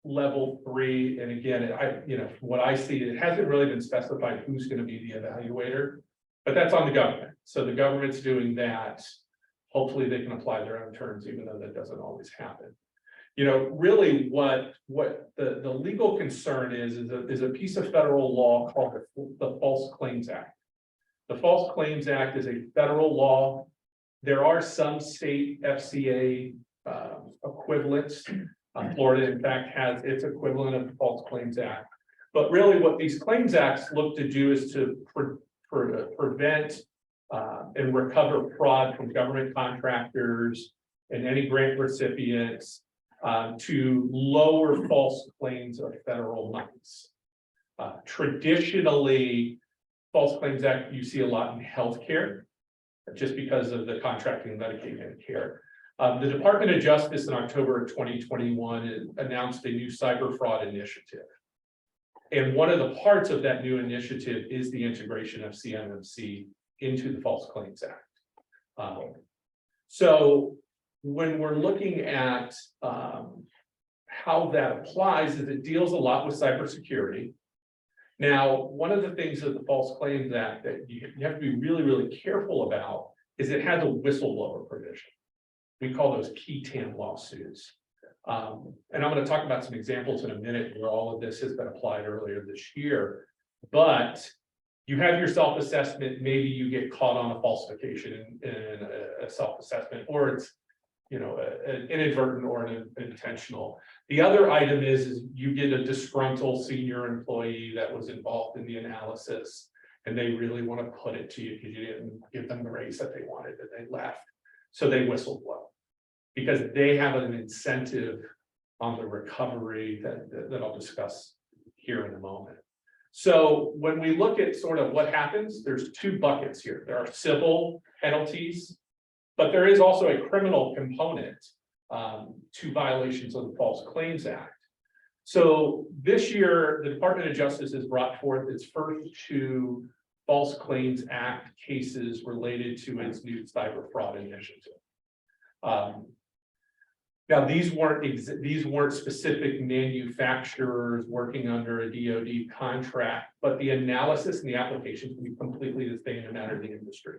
level 3, and again, from what I see, it hasn't really been specified who's going to be the evaluator, but that's on the government. So the government's doing that. Hopefully they can apply their own terms, even though that doesn't always happen. Really what the legal concern is a piece of federal law called the False Claims Act. The False Claims Act is a federal law. There are some state FCA equivalents. Florida, in fact, has its equivalent of the False Claims Act. But really what these claims acts look to do is to prevent and recover fraud from government contractors and any grant recipients to lower false claims of federal monies. Traditionally, False Claims Act you see a lot in healthcare, just because of the contracting of Medicaid and Medicare. The Department of Justice in October of 2021 announced a new cyber fraud initiative. And one of the parts of that new initiative is the integration of CMMC into the False Claims Act. So when we're looking at how that applies, is it deals a lot with cybersecurity. Now, one of the things of the False Claims Act that you have to be really, really careful about is it has a whistleblower provision. We call those key TAM lawsuits. And I'm going to talk about some examples in a minute where all of this has been applied earlier this year. But you have your self-assessment, maybe you get caught on a falsification in a self-assessment, or it's an inadvertent or an intentional. The other item is you get a disgruntled senior employee that was involved in the analysis, and they really want to put it to you because you didn't give them the raise that they wanted, and they left. So they whistleblow because they have an incentive on the recovery that I'll discuss here in a moment. So when we look at sort of what happens, there's two buckets here. There are civil penalties, but there is also a criminal component to violations of the False Claims Act. So this year, the Department of Justice has brought forth its first two False Claims Act cases related to its new cyber fraud initiative. Now, these weren't specific manufacturers working under a DoD contract, but the analysis and the application can be completely the same no matter the industry.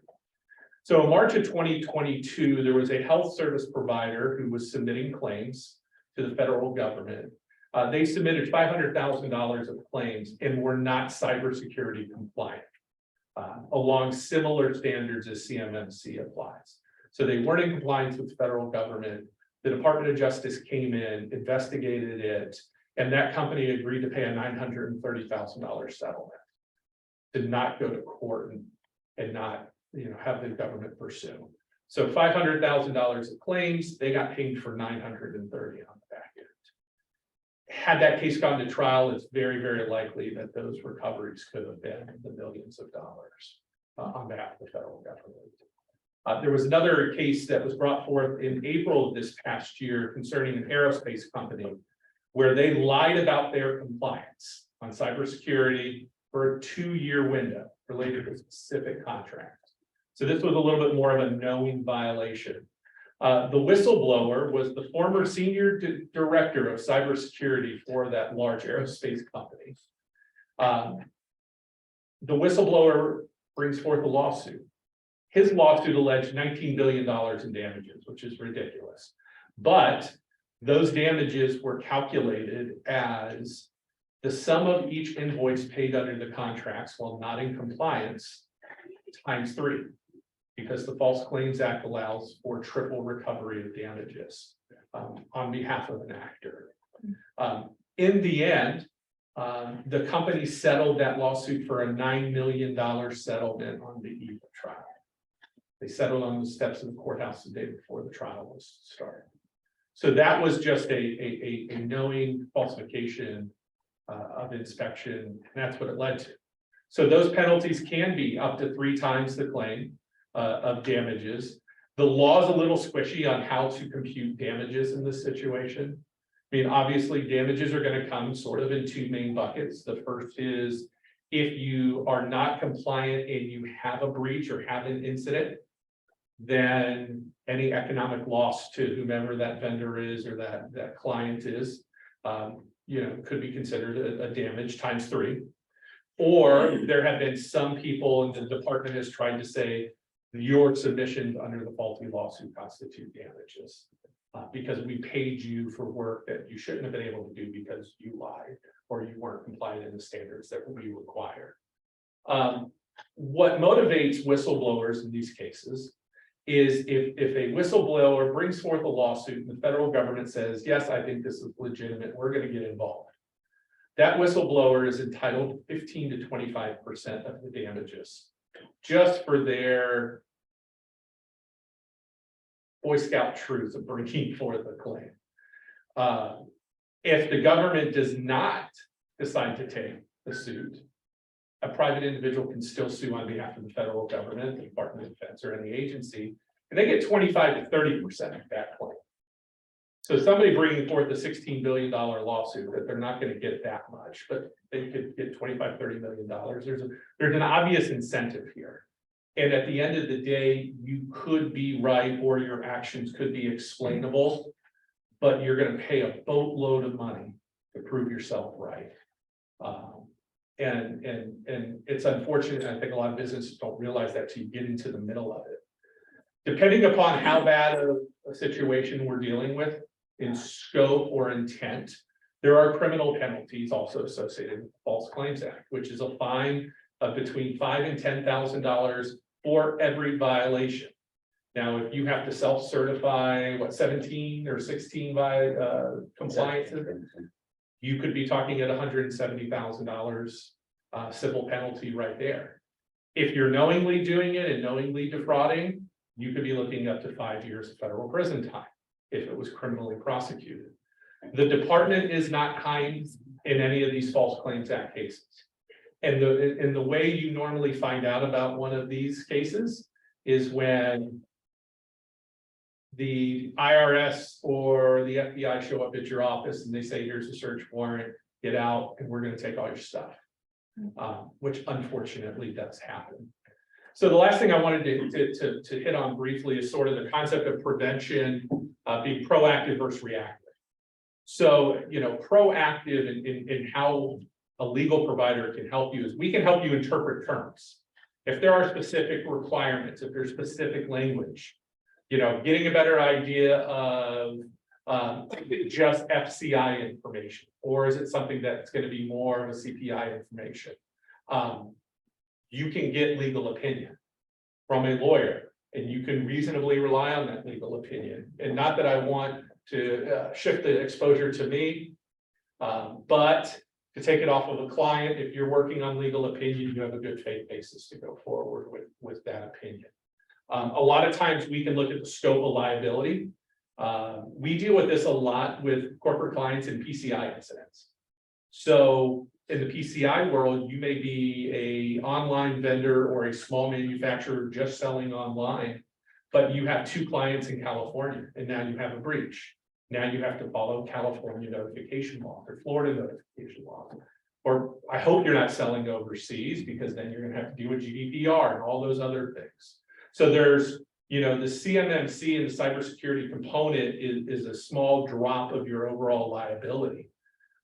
So in March of 2022, there was a health service provider who was submitting claims to the federal government. They submitted $500,000 of claims and were not cybersecurity compliant, along similar standards as CMMC applies. So they weren't in compliance with the federal government. The Department of Justice came in, investigated it, and that company agreed to pay a $930,000 settlement to not go to court and not have the government pursue. So $500,000 of claims, they got paid for $930 on the back end. Had that case gone to trial, it's very, very likely that those recoveries could have been the millions of dollars on behalf of the federal government. There was another case that was brought forth in April of this past year concerning an aerospace company where they lied about their compliance on cybersecurity for a 2-year window related to a specific contract. So this was a little bit more of a knowing violation. The whistleblower was the former senior director of cybersecurity for that large aerospace company. The whistleblower brings forth a lawsuit. His lawsuit alleged $19 billion in damages, which is ridiculous. But those damages were calculated as the sum of each invoice paid under the contracts while not in compliance times 3. Because the False Claims Act allows for triple recovery of damages on behalf of an actor. In the end, the company settled that lawsuit for a $9 million settlement on the eve of trial. They settled on the steps of the courthouse the day before the trial was started. So that was just a knowing falsification of inspection, and that's what it led to. So those penalties can be up to 3 times the claim of damages. The law is a little squishy on how to compute damages in this situation. I mean, obviously, damages are going to come sort of in 2 main buckets. The first is if you are not compliant and you have a breach or have an incident, then any economic loss to whomever that vendor is or that client is could be considered a damage times 3. Or there have been some people and the department has tried to say your submissions under the faulty lawsuit constitute damages. Because we paid you for work that you shouldn't have been able to do because you lied or you weren't compliant in the standards that we require. What motivates whistleblowers in these cases is if a whistleblower brings forth a lawsuit and the federal government says, yes, I think this is legitimate, we're going to get involved. That whistleblower is entitled to 15 to 25% of the damages just for their Boy Scout truth of bringing forth a claim. If the government does not decide to take the suit, a private individual can still sue on behalf of the federal government, the Department of Defense, or any agency, and they get 25 to 30% of that claim. So somebody bringing forth a $16 billion lawsuit that they're not going to get that much, but they could get $25–30 million. There's an obvious incentive here. And at the end of the day, you could be right or your actions could be explainable, but you're going to pay a boatload of money to prove yourself right. And it's unfortunate. I think a lot of businesses don't realize that till you get into the middle of it. Depending upon how bad a situation we're dealing with in scope or intent, there are criminal penalties also associated with the False Claims Act, which is a fine of between $5,000 and $10,000 for every violation. Now, if you have to self-certify, 17 or 16 by compliances, you could be talking at $170,000 civil penalty right there. If you're knowingly doing it and knowingly defrauding, you could be looking up to 5 years of federal prison time if it was criminally prosecuted. The department is not kind in any of these False Claims Act cases. And the way you normally find out about one of these cases is when the IRS or the FBI show up at your office and they say, here's a search warrant, get out, and we're going to take all your stuff, which unfortunately does happen. So the last thing I wanted to hit on briefly is sort of the concept of prevention, being proactive versus reactive. So, proactive in how a legal provider can help you is we can help you interpret terms. If there are specific requirements, if there's specific language, getting a better idea of just FCI information, or is it something that's going to be more of a CPI information? You can get legal opinion from a lawyer, and you can reasonably rely on that legal opinion. And not that I want to shift the exposure to me, but to take it off of a client, if you're working on legal opinion, you have a good faith basis to go forward with that opinion. A lot of times we can look at the scope of liability. We deal with this a lot with corporate clients in PCI incidents. So in the PCI world, you may be an online vendor or a small manufacturer just selling online, but you have 2 clients in California, and now you have a breach. Now you have to follow California notification law or Florida notification law. Or I hope you're not selling overseas, because then you're going to have to deal with GDPR and all those other things. So there's, the CMMC and the cybersecurity component is a small drop of your overall liability.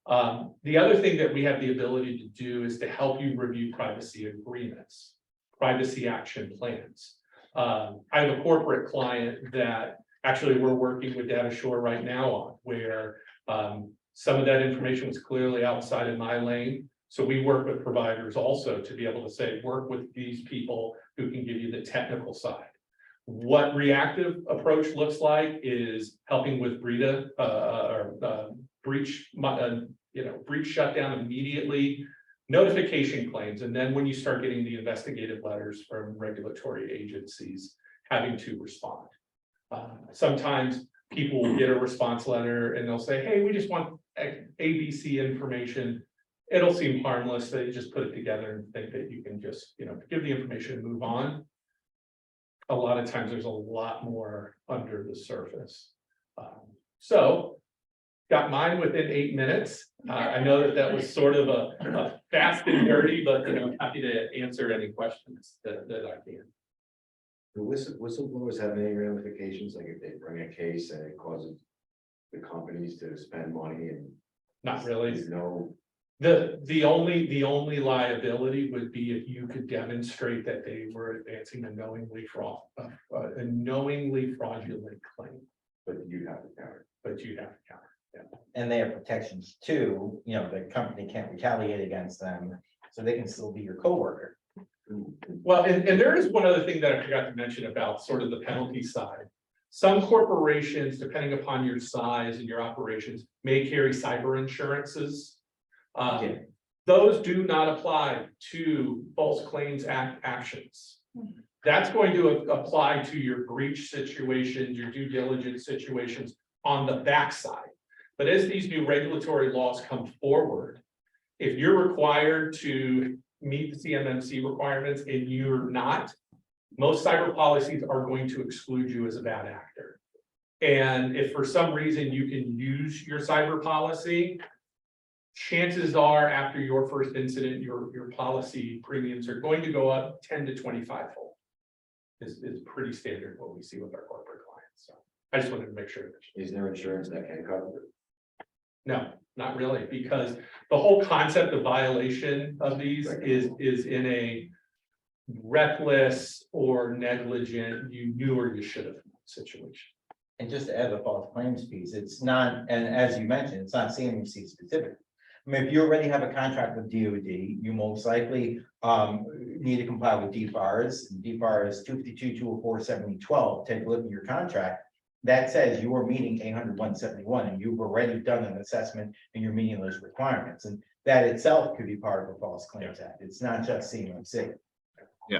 The other thing that we have the ability to do is to help you review privacy agreements, privacy action plans. I have a corporate client that actually we're working with DataSure right now on, where some of that information was clearly outside of my lane. So we work with providers also to be able to say, work with these people who can give you the technical side. What reactive approach looks like is helping with breach shutdown immediately, notification claims, and then when you start getting the investigative letters from regulatory agencies having to respond. Sometimes people will get a response letter and they'll say, hey, we just want ABC information. It'll seem harmless. They just put it together and think that you can just, give the information and move on. A lot of times there's a lot more under the surface. So got mine within 8 minutes. I know that was sort of a fast and dirty, but happy to answer any questions that I can. Do whistleblowers have any ramifications, like if they bring a case and it causes the companies to spend money and Not really. There's no, The only liability would be if you could demonstrate that they were advancing a knowingly fraudulent claim, but you have to counter. but you'd have to counter. And they have protections too, you know, the company can't retaliate against them, so they can still be your coworker. Well, and there is one other thing that I forgot to mention about sort of the penalty side. Some corporations, depending upon your size and your operations, may carry cyber insurances. Yeah. Those do not apply to False Claims Act actions. That's going to apply to your breach situations, your due diligence situations on the backside. But as these new regulatory laws come forward, if you're required to meet the CMMC requirements and you're not, most cyber policies are going to exclude you as a bad actor. And if for some reason you can use your cyber policy, chances are after your first incident, your policy premiums are going to go up 10 to 25 fold. Is pretty standard what we see with our corporate clients. So I just wanted to make sure that. Is there insurance that can cover it? No, not really, because the whole concept of violation of these is in a reckless or negligent, you knew or you should have situation. And just to add the false claims piece, it's not, and as you mentioned, it's not CMMC specific. I mean, if you already have a contract with DoD, you most likely need to comply with DFARS. DFARS 252, 204, 7012. Take a look at your contract. That says you are meeting 800-171 and you've already done an assessment and you're meeting those requirements. And that itself could be part of the False Claims Act. It's not just CMMC. Yeah.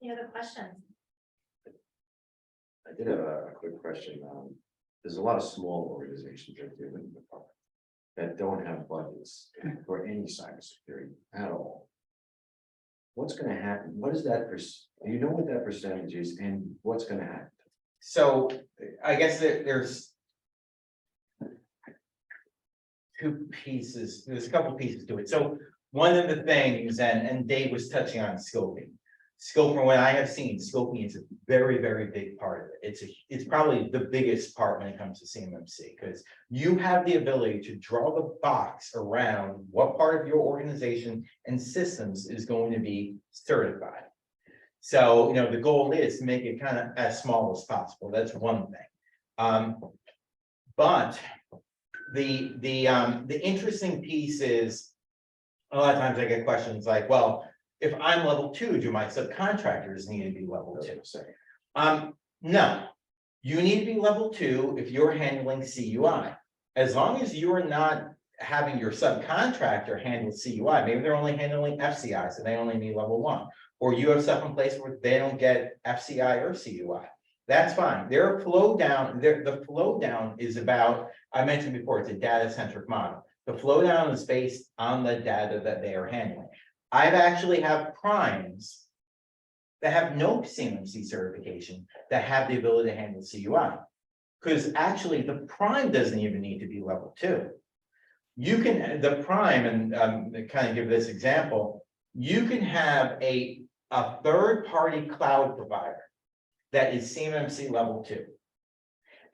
Any other questions? I did have a quick question. There's a lot of small organizations right there in the park that don't have budgets for any cybersecurity at all. What's going to happen? What is that? Do you know what that percentage is and what's going to happen? So I guess there's two pieces, there's a couple pieces to it. So one of the things, and Dave was touching on scoping. Scoping, what I have seen, scoping is a very, very big part of it. It's probably the biggest part when it comes to CMMC, because you have the ability to draw the box around what part of your organization and systems is going to be certified. So, you know, the goal is to make it kind of as small as possible. That's one thing. But the interesting piece is a lot of times I get questions like, well, if I'm level 2, do my subcontractors need to be level 2? No, you need to be level 2 if you're handling CUI. As long as you're not having your subcontractor handle CUI, maybe they're only handling FCI, so they only need level 1, or you have stuff in place where they don't get FCI or CUI. That's fine. Their flow down, the flow down is about, I mentioned before, it's a data-centric model. The flow down is based on the data that they are handling. I've actually have primes that have no CMMC certification that have the ability to handle CUI. Because actually the prime doesn't even need to be level 2. You can, the prime, and kind of give this example, you can have a third-party cloud provider that is CMMC level 2.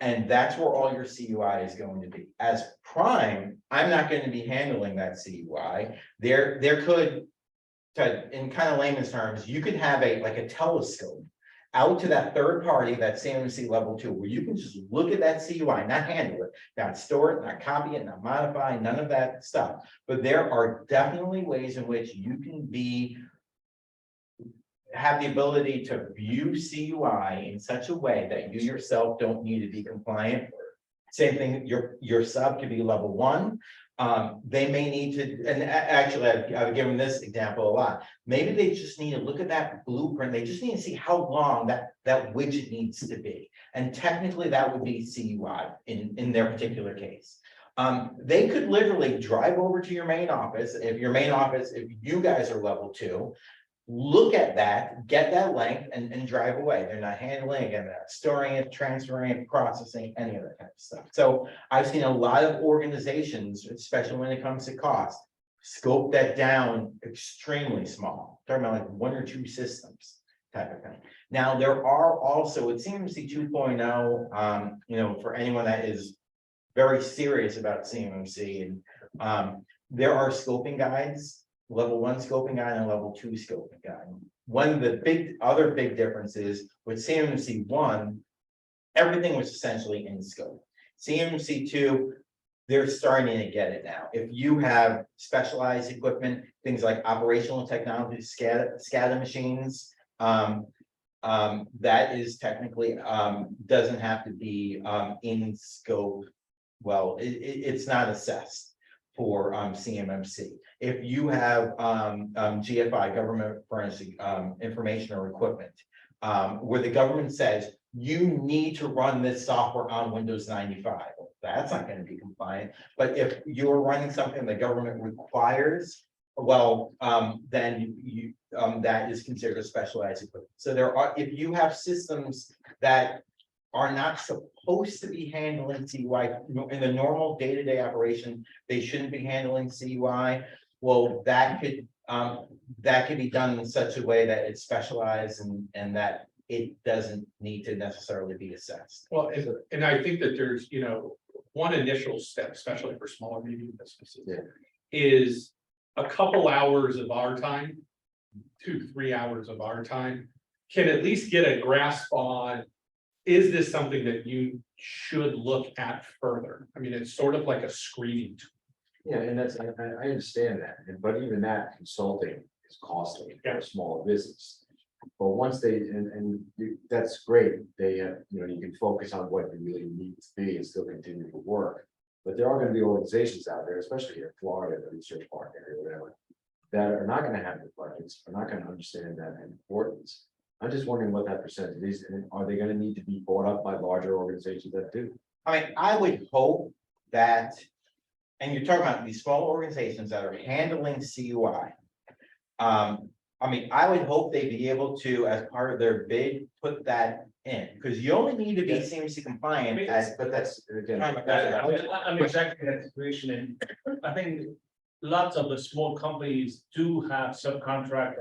And that's where all your CUI is going to be. As prime, I'm not going to be handling that CUI. There could, in kind of layman's terms, you could have a telescope out to that third party, that CMMC level 2, where you can just look at that CUI, not handle it, not store it, not copy it, not modify, none of that stuff. But there are definitely ways in which you can have the ability to view CUI in such a way that you yourself don't need to be compliant. Same thing, your sub could be level 1. They may need to, and actually I've given this example a lot. Maybe they just need to look at that blueprint. They just need to see how long that widget needs to be. And technically that would be CUI in their particular case. They could literally drive over to your main office. If you guys are level 2, look at that, get that length and drive away. They're not handling, again, they're not storing it, transferring it, processing, any of that kind of stuff. So I've seen a lot of organizations, especially when it comes to cost, scope that down extremely small. Talking about like 1 or 2 systems type of thing. Now, there are also, it seems CMMC 2.0, you know, for anyone that is very serious about CMMC, and there are scoping guides, level 1 scoping guide and level 2 scoping guide. One of the other big differences with CMMC 1, everything was essentially in scope. CMMC 2, they're starting to get it now. If you have specialized equipment, things like operational technology, SCADA machines, that is technically, doesn't have to be in scope. Well, it's not assessed for CMMC. If you have GFI, government furnished information or equipment, where the government says you need to run this software on Windows 95, well, that's not going to be compliant. But if you're running something the government requires, well, then you that is considered a specialized equipment. So there are, if you have systems that are not supposed to be handling CUI in the normal day-to-day operation, they shouldn't be handling CUI. Well, that could be done in such a way that it's specialized and that it doesn't need to necessarily be assessed. Well, and I think that there's, you know, one initial step, especially for smaller medium businesses, is a couple hours of our time, 2-3 hours of our time, can at least get a grasp on, is this something that you should look at further? I mean, it's sort of like a screening tool. Yeah, and that's, I understand that, but even that consulting is costly for a small business. But once they, that's great, they have, you know, you can focus on what you really need to be and still continue to work. But there are going to be organizations out there, especially here in Florida, the research park area, whatever, that are not going to have the budgets, are not going to understand that importance. I'm just wondering what that percentage is, and are they going to need to be bought up by larger organizations that do? I mean, I would hope that, and you're talking about these small organizations that are handling CUI. I mean, I would hope they'd be able to, as part of their bid, put that in, because you only need to be CMMC compliant as. But that's, again. I'm exactly in that situation, and I think lots of the small companies do have subcontract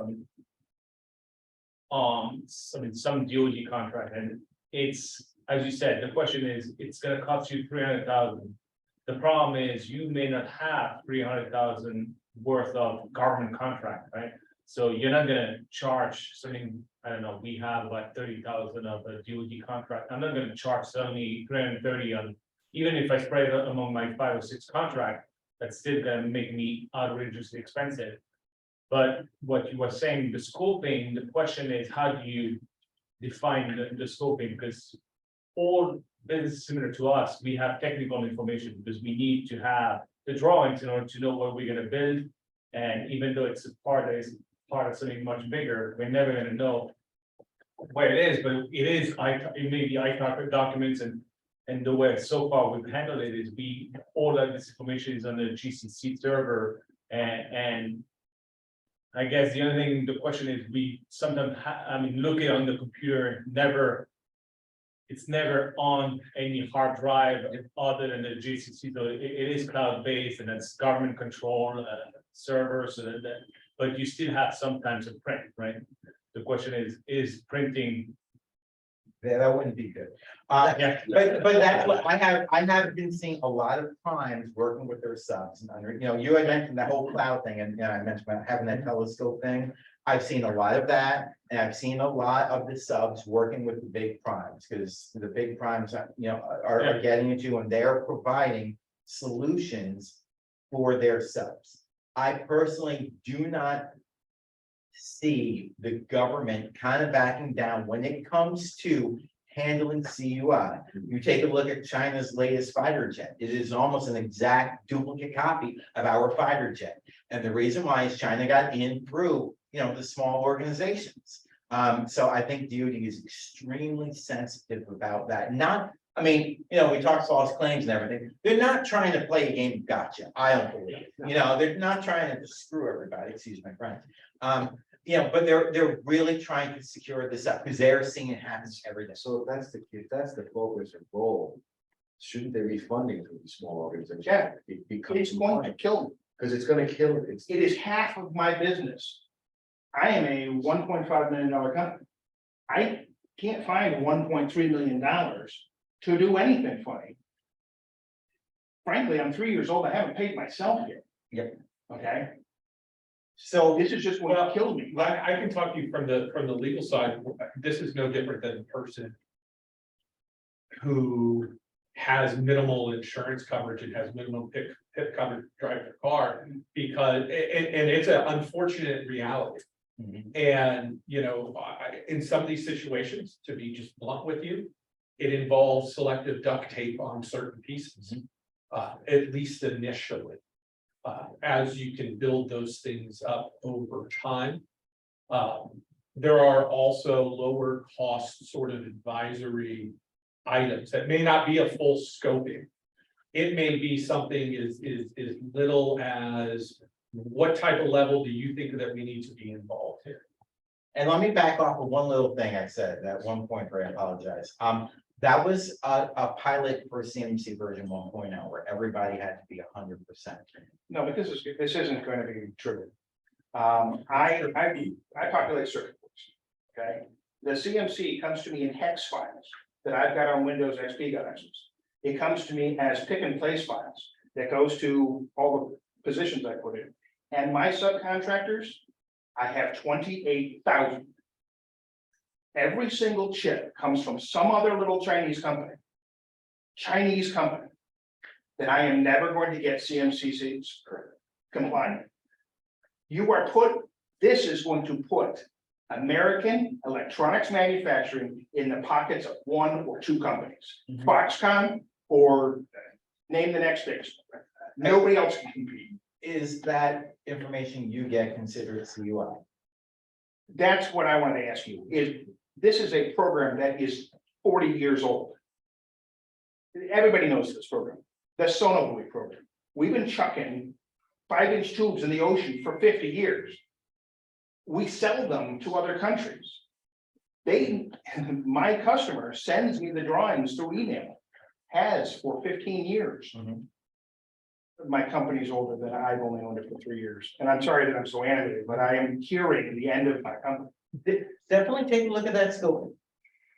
on some DoD contract, and it's, as you said, the question is, it's gonna cost you 300,000. The problem is you may not have 300,000 worth of government contract, right? So you're not gonna charge something, I don't know, we have like 30,000 of a DoD contract. I'm not gonna charge suddenly 330 on, even if I spread it among my 5 or 6 contract, that's still gonna make me outrageously expensive. But what you were saying, the scoping, the question is, how do you define the scoping? Because all businesses similar to us, we have technical information because we need to have the drawings in order to know what we're gonna build. And even though it's a part of something much bigger, we're never gonna know where it is, but it is, it may be ITAR documents, and the way so far we've handled it is all of this information is on the GCC server, and I guess the only thing, the question is, we sometimes look it on the computer, it's never on any hard drive other than the GCC, so it is cloud-based and it's government control server, so that, but you still have sometimes a print, right? The question is printing. Yeah, that wouldn't be good. Yeah. But that's what I have been seeing a lot of times working with their subs and under, you know, you had mentioned that whole cloud thing, and I mentioned about having that telescope thing. I've seen a lot of that, and I've seen a lot of the subs working with the big primes, because the big primes, you know, are getting into, and they're providing solutions for their subs. I personally do not see the government kind of backing down when it comes to handling CUI. You take a look at China's latest fighter jet. It is almost an exact duplicate copy of our fighter jet. And the reason why is China got in through, you know, the small organizations. So I think DoD is extremely sensitive about that. Not, I mean, you know, we talk false claims and everything. They're not trying to play a game of gotcha. I don't believe. You know, they're not trying to just screw everybody. Excuse my French. You know, but they're really trying to secure this up because they're seeing it happen every day. So if that's the focus and goal, shouldn't they be funding for these small organizations? Yeah. It's going to kill me. Because it's going to kill it. It is half of my business. I am a $1.5 million company. I can't find $1.3 million to do anything funny. Frankly, I'm 3 years old, I haven't paid myself yet. Yep. Okay, So this is just what killed me. I can talk to you from the legal side. This is no different than the person who has minimal insurance coverage and has minimum PIP coverage to drive their car, because, and it's an unfortunate reality. And, you know, in some of these situations, to be just blunt with you, it involves selective duct tape on certain pieces. At least initially, as you can build those things up over time. There are also lower cost sort of advisory items that may not be a full scoping. It may be something as little as, what type of level do you think that we need to be involved in? And let me back off of one little thing I said at one point, where I apologize. That was a pilot for CMMC version 1.0, where everybody had to be 100%. No, but this isn't going to be true. I populate circuit boards, okay? The CMC comes to me in hex files that I've got on Windows XP devices. It comes to me as pick and place files that goes to all the positions I put in. And my subcontractors, I have 28,000. Every single chip comes from some other little Chinese company that I am never going to get CMMC compliant. This is going to put American electronics manufacturing in the pockets of one or two companies, Foxconn or name the next biggest. Nobody else can compete. Is that information you get considered CUI? That's what I want to ask you, this is a program that is 40 years old. Everybody knows this program, the Sonobuoy program. We've been chucking 5-inch tubes in the ocean for 50 years. We sell them to other countries. My customer sends me the drawings through email, has for 15 years. My company's older than I've only owned it for 3 years. And I'm sorry that I'm so animated, but I am hearing the end of my company. Definitely take a look at that scope.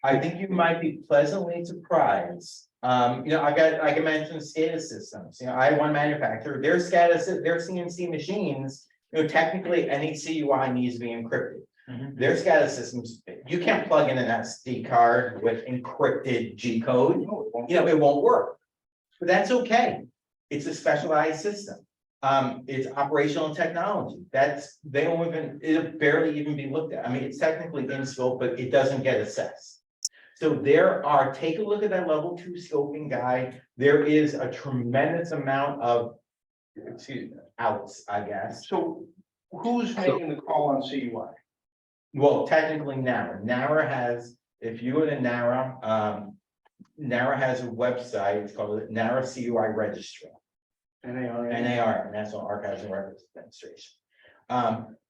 I think you might be pleasantly surprised. You know, I can mention SCADA systems. You know, I have one manufacturer, their SCADA, their CNC machines, you know, technically any CUI needs to be encrypted. Their SCADA systems, you can't plug in an SD card with encrypted G code. You know, it won't work. But that's okay. It's a specialized system. It's operational technology. They don't even, it'll barely even be looked at. I mean, it's technically in scope, but it doesn't get assessed. So take a look at that level 2 scoping guide. There is a tremendous amount of, outs, I guess. So who's making the call on CUI? Well, technically NARA has, if you go to NARA, NARA has a website, it's called NARA CUI Registry. NAR, National Archives and Records Administration.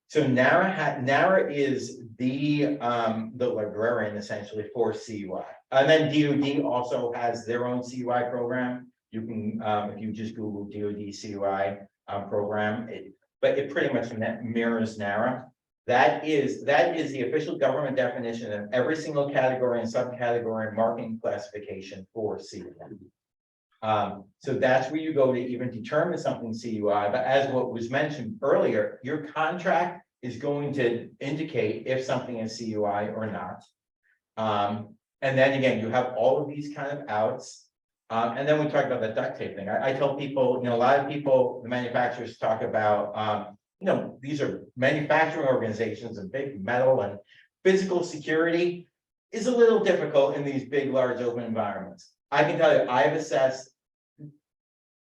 So NARA is the librarian essentially for CUI. And then DoD also has their own CUI program. You can, if you just Google DoD CUI program, but it pretty much mirrors NARA. That is the official government definition of every single category and subcategory and marking classification for CUI. So that's where you go to even determine something CUI, but as what was mentioned earlier, your contract is going to indicate if something is CUI or not. And then again, you have all of these kind of outs. And then we talk about the duct tape thing. I tell people, you know, a lot of people, the manufacturers talk about, you know, these are manufacturing organizations and big metal, and physical security is a little difficult in these big, large open environments. I can tell you, I've assessed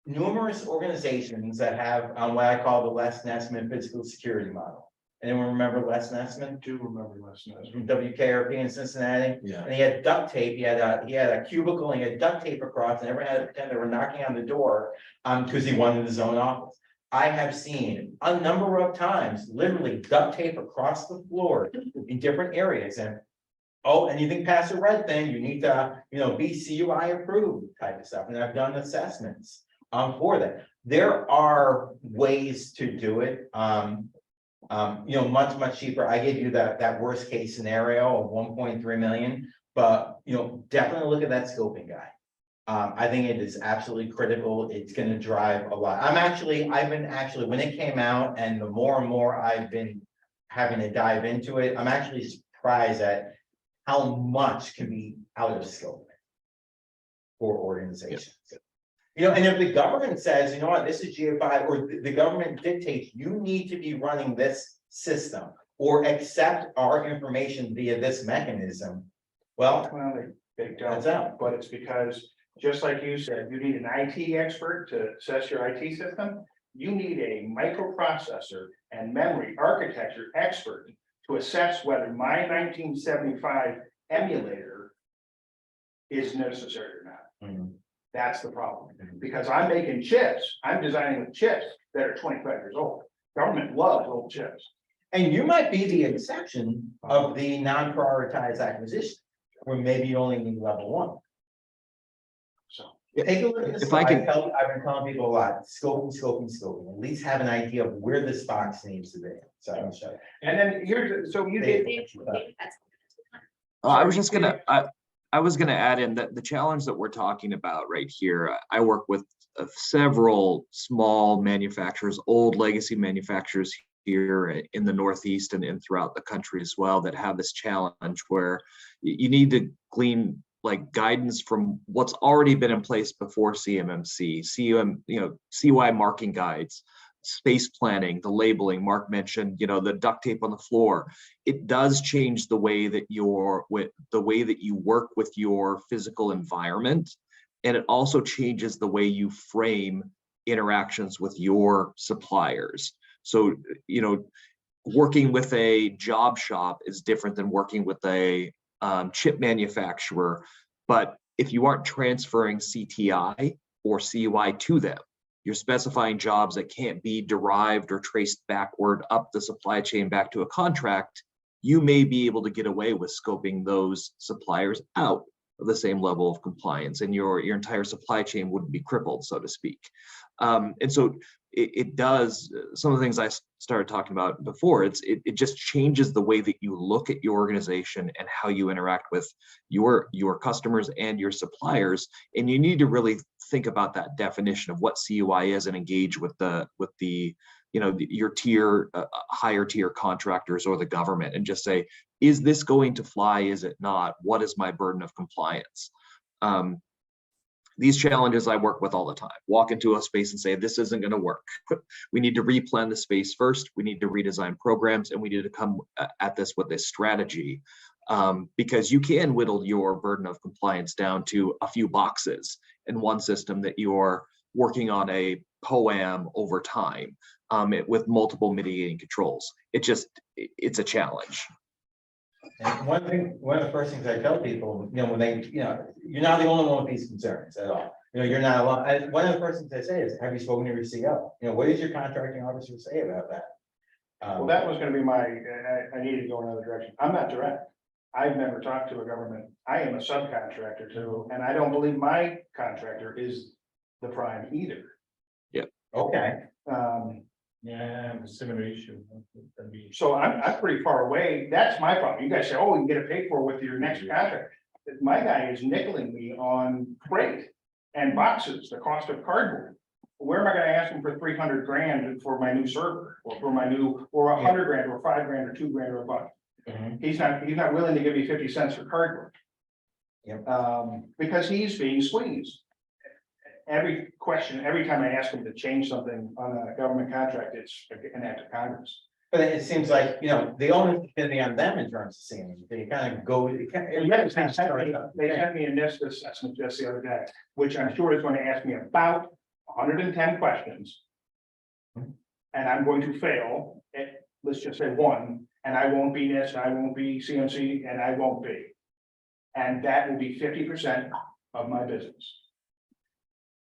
numerous organizations that have what I call the Les Nessman physical security model. Anyone remember Les Nessman? I do remember Les Nessman. From WKRP in Cincinnati. Yeah. And he had duct tape. He had a cubicle and he had duct tape across, and everyone had to pretend they were knocking on the door because he wanted his own office. I have seen a number of times, literally duct tape across the floor in different areas, and oh, anything past a red thing, you need to, you know, be CUI approved type of stuff. And I've done assessments for that. There are ways to do it. Much cheaper. I gave you that worst case scenario of 1.3 million, but, definitely look at that scoping guide. I think it is absolutely critical. It's gonna drive a lot. I've been actually, when it came out and the more and more I've been having to dive into it, I'm actually surprised at how much can be out of scope for organizations. And if the government says, you know what, this is GA5, or the government dictates, you need to be running this system or accept our information via this mechanism, well, They that's don't, out. but it's because, just like you said, you need an IT expert to assess your IT system. You need a microprocessor and memory architecture expert to assess whether my 1975 emulator is necessary or not. Mhm. That's the problem, because I'm making chips, I'm designing with chips that are 25 years old. Government loves old chips. And you might be the exception of the non-prioritized acquisition, where maybe you only need level 1. So Take a look at this. If I can- I've been telling people a lot, scoping. At least have an idea of where this box needs to be. So I'm sure. and then here's, so you did, I was just gonna, I was gonna add in that the challenge that we're talking about right here, I work with several small manufacturers, old legacy manufacturers here in the Northeast and throughout the country as well, that have this challenge where you need to glean like guidance from what's already been in place before CMMC, CY marking guides, space planning, the labeling. Mark mentioned, the duct tape on the floor. It does change the way that you work with your physical environment, and it also changes the way you frame interactions with your suppliers. So, working with a job shop is different than working with a chip manufacturer. But if you aren't transferring CTI or CUI to them, you're specifying jobs that can't be derived or traced backward up the supply chain back to a contract, you may be able to get away with scoping those suppliers out of the same level of compliance, and your entire supply chain wouldn't be crippled, so to speak. And so it does some of the things I started talking about before. It just changes the way that you look at your organization and how you interact with your customers and your suppliers. And you need to really think about that definition of what CUI is and engage with your tier, higher tier contractors or the government, and just say, is this going to fly? Is it not? What is my burden of compliance? These challenges I work with all the time. Walk into a space and say, this isn't going to work. We need to replan the space first. We need to redesign programs, and we need to come at this with this strategy, because you can whittle your burden of compliance down to a few boxes in one system that you're working on a POAM over time, with multiple mitigating controls. It's a challenge. And one of the first things I tell people, when you're not the only one with these concerns at all. You're not alone. One of the first things I say is, have you spoken to your CO? What does your contracting officer say about that? well, that was gonna be I needed to go another direction. I'm not direct. I've never talked to a government. I am a subcontractor too, and I don't believe my contractor is the prime either. Okay. Yeah, similar issue. So I'm pretty far away. That's my problem. You guys say, oh, you can get it paid for with your next contract. My guy is nickeling me on freight and boxes, the cost of cardboard. Where am I gonna ask him for 300 grand for my new server, or for my new, or 100 grand, or 5 grand, or 2 grand, or a buck? Mhm. He's not willing to give me 50 cents for cardboard. Yep. Because he's being squeezed. Every time I ask him to change something on a government contract, it's an act of Congress. But it seems like, the onus is gonna be on them in terms of seeing, they kind of go. They sent me a NIST assessment just the other day, which I'm sure is going to ask me about 110 questions. And I'm going to fail at, let's just say 1, and I won't be NIST, I won't be CMC, and I won't be. And that will be 50% of my business.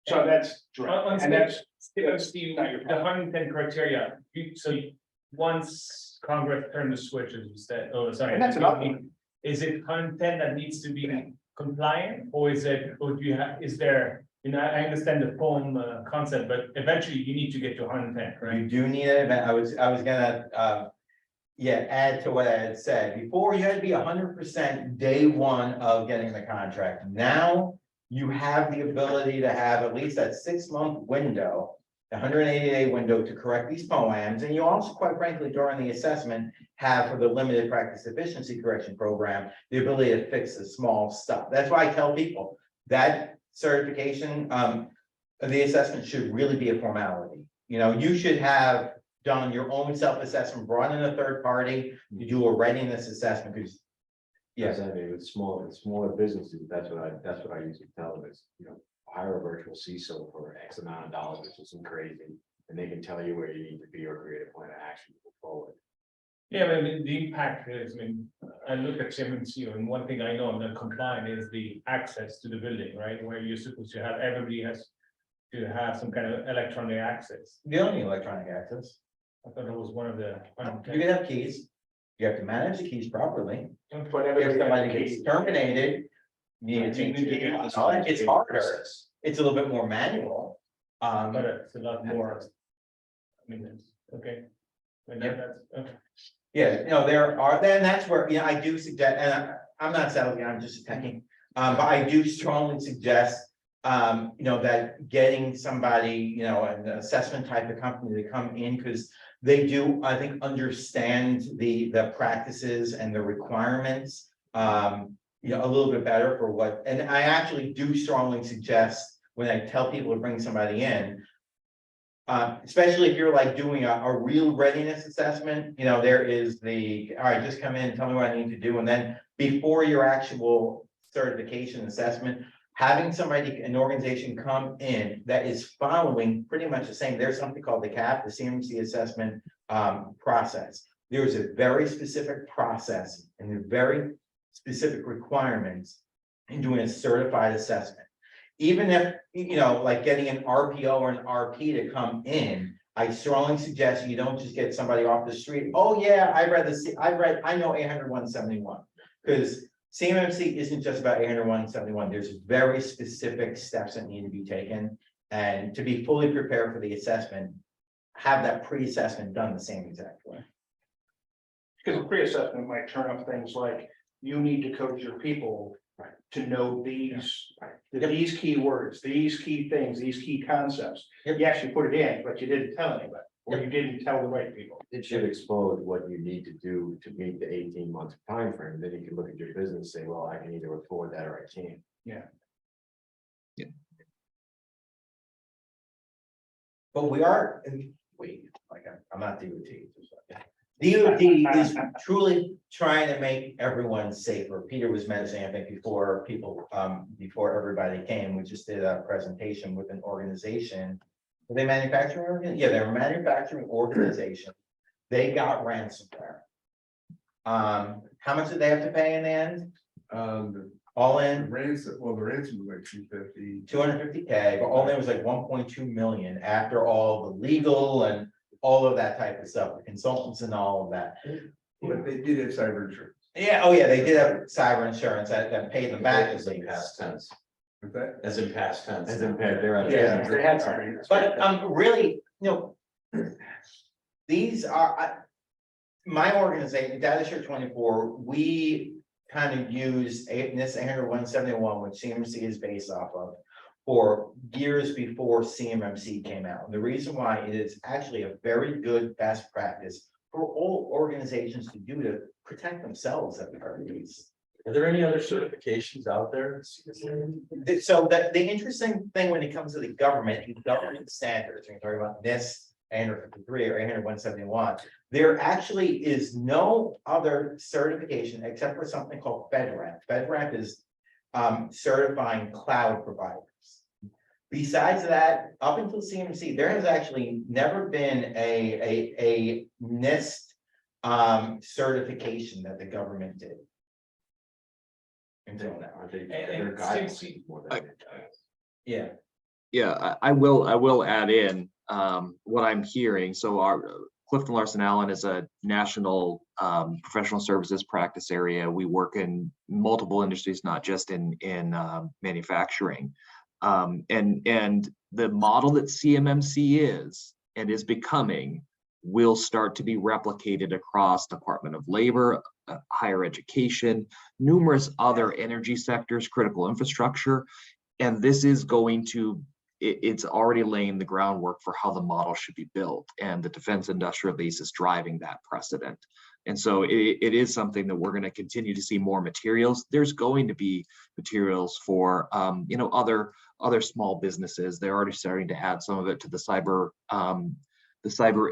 So that's direct, and that's Steve, the 110 criteria, once Congress turned the switch, as you said, and that's enough. Is it 110 that needs to be compliant, or is there You know, I understand the foam concept, but eventually you need to get to 110, You right? do need an event. I was gonna, yeah, add to what I had said. Before, you had to be 100% day one of getting the contract. Now you have the ability to have at least that 6-month window, 180-day window to correct these poems. And you also, quite frankly, during the assessment, have for the limited practice efficiency correction program, the ability to fix the small stuff. That's why I tell people that certification, the assessment should really be a formality. You know, you should have done your own self-assessment, brought in a third party to do a readiness assessment, because. Yes, Yes, I mean, with smaller businesses, that's what I usually tell them is, you know, hire a virtual CISO for X amount of dollars, which isn't crazy. And they can tell you where you need to be or create a plan of action to move forward. Yeah, I mean, the impact is, I mean, I look at CMMC, and one thing I know I'm not compliant is the access to the building, right? Where you're supposed to have, everybody has to have some kind of electronic access. you don't need electronic access. I thought it was one of the. You can have keys. You have to manage the keys properly. But If everybody somebody has gets keys. terminated, you need to change the key. It's harder. It's a little bit more manual. But it's a lot more. I mean, it's, okay. And then that's, okay. Yeah, no, there are, then that's where, you know, I do suggest, and I'm not selling, I'm just attacking. But I do strongly suggest, you know, that getting somebody, you know, an assessment type of company to come in, because they do, I think, understand the practices and the requirements. You know, a little bit better for what, and I actually do strongly suggest when I tell people to bring somebody in. Especially if you're like doing a real readiness assessment, you know, there is the, all right, just come in, tell me what I need to do, and then before your actual certification assessment, having somebody, an organization come in that is following pretty much the same, there's something called the CAP, the CMMC assessment process. There's a very specific process and very specific requirements in doing a certified assessment. Even if, you know, like getting an RPO or an RP to come in, I strongly suggest you don't just get somebody off the street. Oh, yeah, I know 800-171. Because CMMC isn't just about 800-171. There's very specific steps that need to be taken. And to be fully prepared for the assessment, have that pre-assessment done the same exact way. Because the pre-assessment might turn up things like, you need to coach your people to know these keywords, these key things, these key concepts. Yep. Yes, you put it in, but you didn't tell anybody, or you didn't tell the right people. It should expose what you need to do to meet the 18-month time frame. Then you can look at your business and say, well, I can either afford that or I can't. But we are, like, I'm not DOT. DOT is truly trying to make everyone safer. Peter was mentioning, I think, before people, before everybody came, we just did a presentation with an organization. Were they manufacturing organization? Yeah, they're a manufacturing organization. They got ransomware. How much did they have to pay in the end? All in? The ransom was like 250. 250K, but all in was like 1.2 million after all the legal and all of that type of stuff, the consultants and all of that. But they did have cyber insurance. Yeah, oh yeah, they did have cyber insurance that paid them back. As in past tense. With that, As in past tense. As in, they're at. Yeah, they had something. But really, you know, these are, my organization, DataShare 24, we kind of use this 800-171, which CMMC is based off of, for years before CMMC came out. And the reason why it is actually a very good best practice for all organizations to do to protect themselves at the very least. Are there any other certifications out there? So the interesting thing when it comes to the government standards, when you're talking about NIST 853 or 800-171, there actually is no other certification except for something called FedRAMP. FedRAMP is certifying cloud providers. Besides that, up until CMMC, there has actually never been a NIST certification that the government did. Until now. Are they? And Their guidance CMC more than- Yeah. Yeah, I will add in what I'm hearing. So our Clifton Larson Allen is a national professional services practice area. We work in multiple industries, not just in manufacturing. And the model that CMMC is becoming will start to be replicated across Department of Labor, higher education, numerous other energy sectors, critical infrastructure. And this is going to, it's already laying the groundwork for how the model should be built. And the defense industrial base is driving that precedent. And so it is something that we're going to continue to see more materials. There's going to be materials for, other small businesses. They're already starting to add some of it to the cyber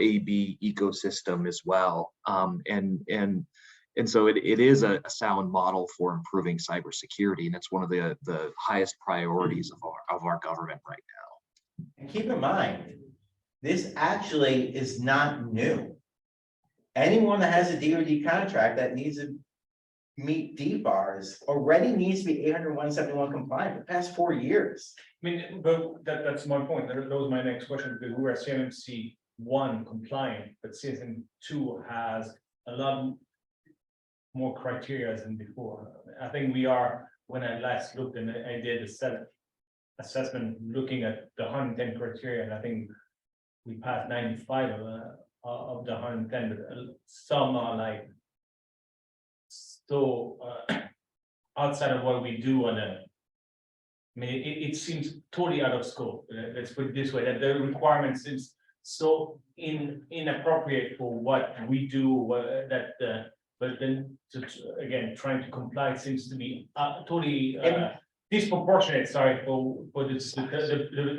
AB ecosystem as well. And so it is a sound model for improving cybersecurity, and it's one of the highest priorities of our government right now. And keep in mind, this actually is not new. Anyone that has a DoD contract that needs to meet DFARS already needs to be 801.71 compliant for the past 4 years. I mean, but that's my point. That was my next question, because we were CMMC 1 compliant, but CSM 2 has a lot more criteria than before. I think we are, when I last looked and I did a assessment looking at the 110 criteria, and I think we passed 95 of the 110, but some are like so outside of what we do on a, I mean, it seems totally out of scope. Let's put it this way, that the requirement seems so inappropriate for what we do, but then again, trying to comply seems to be totally disproportionate, sorry, for the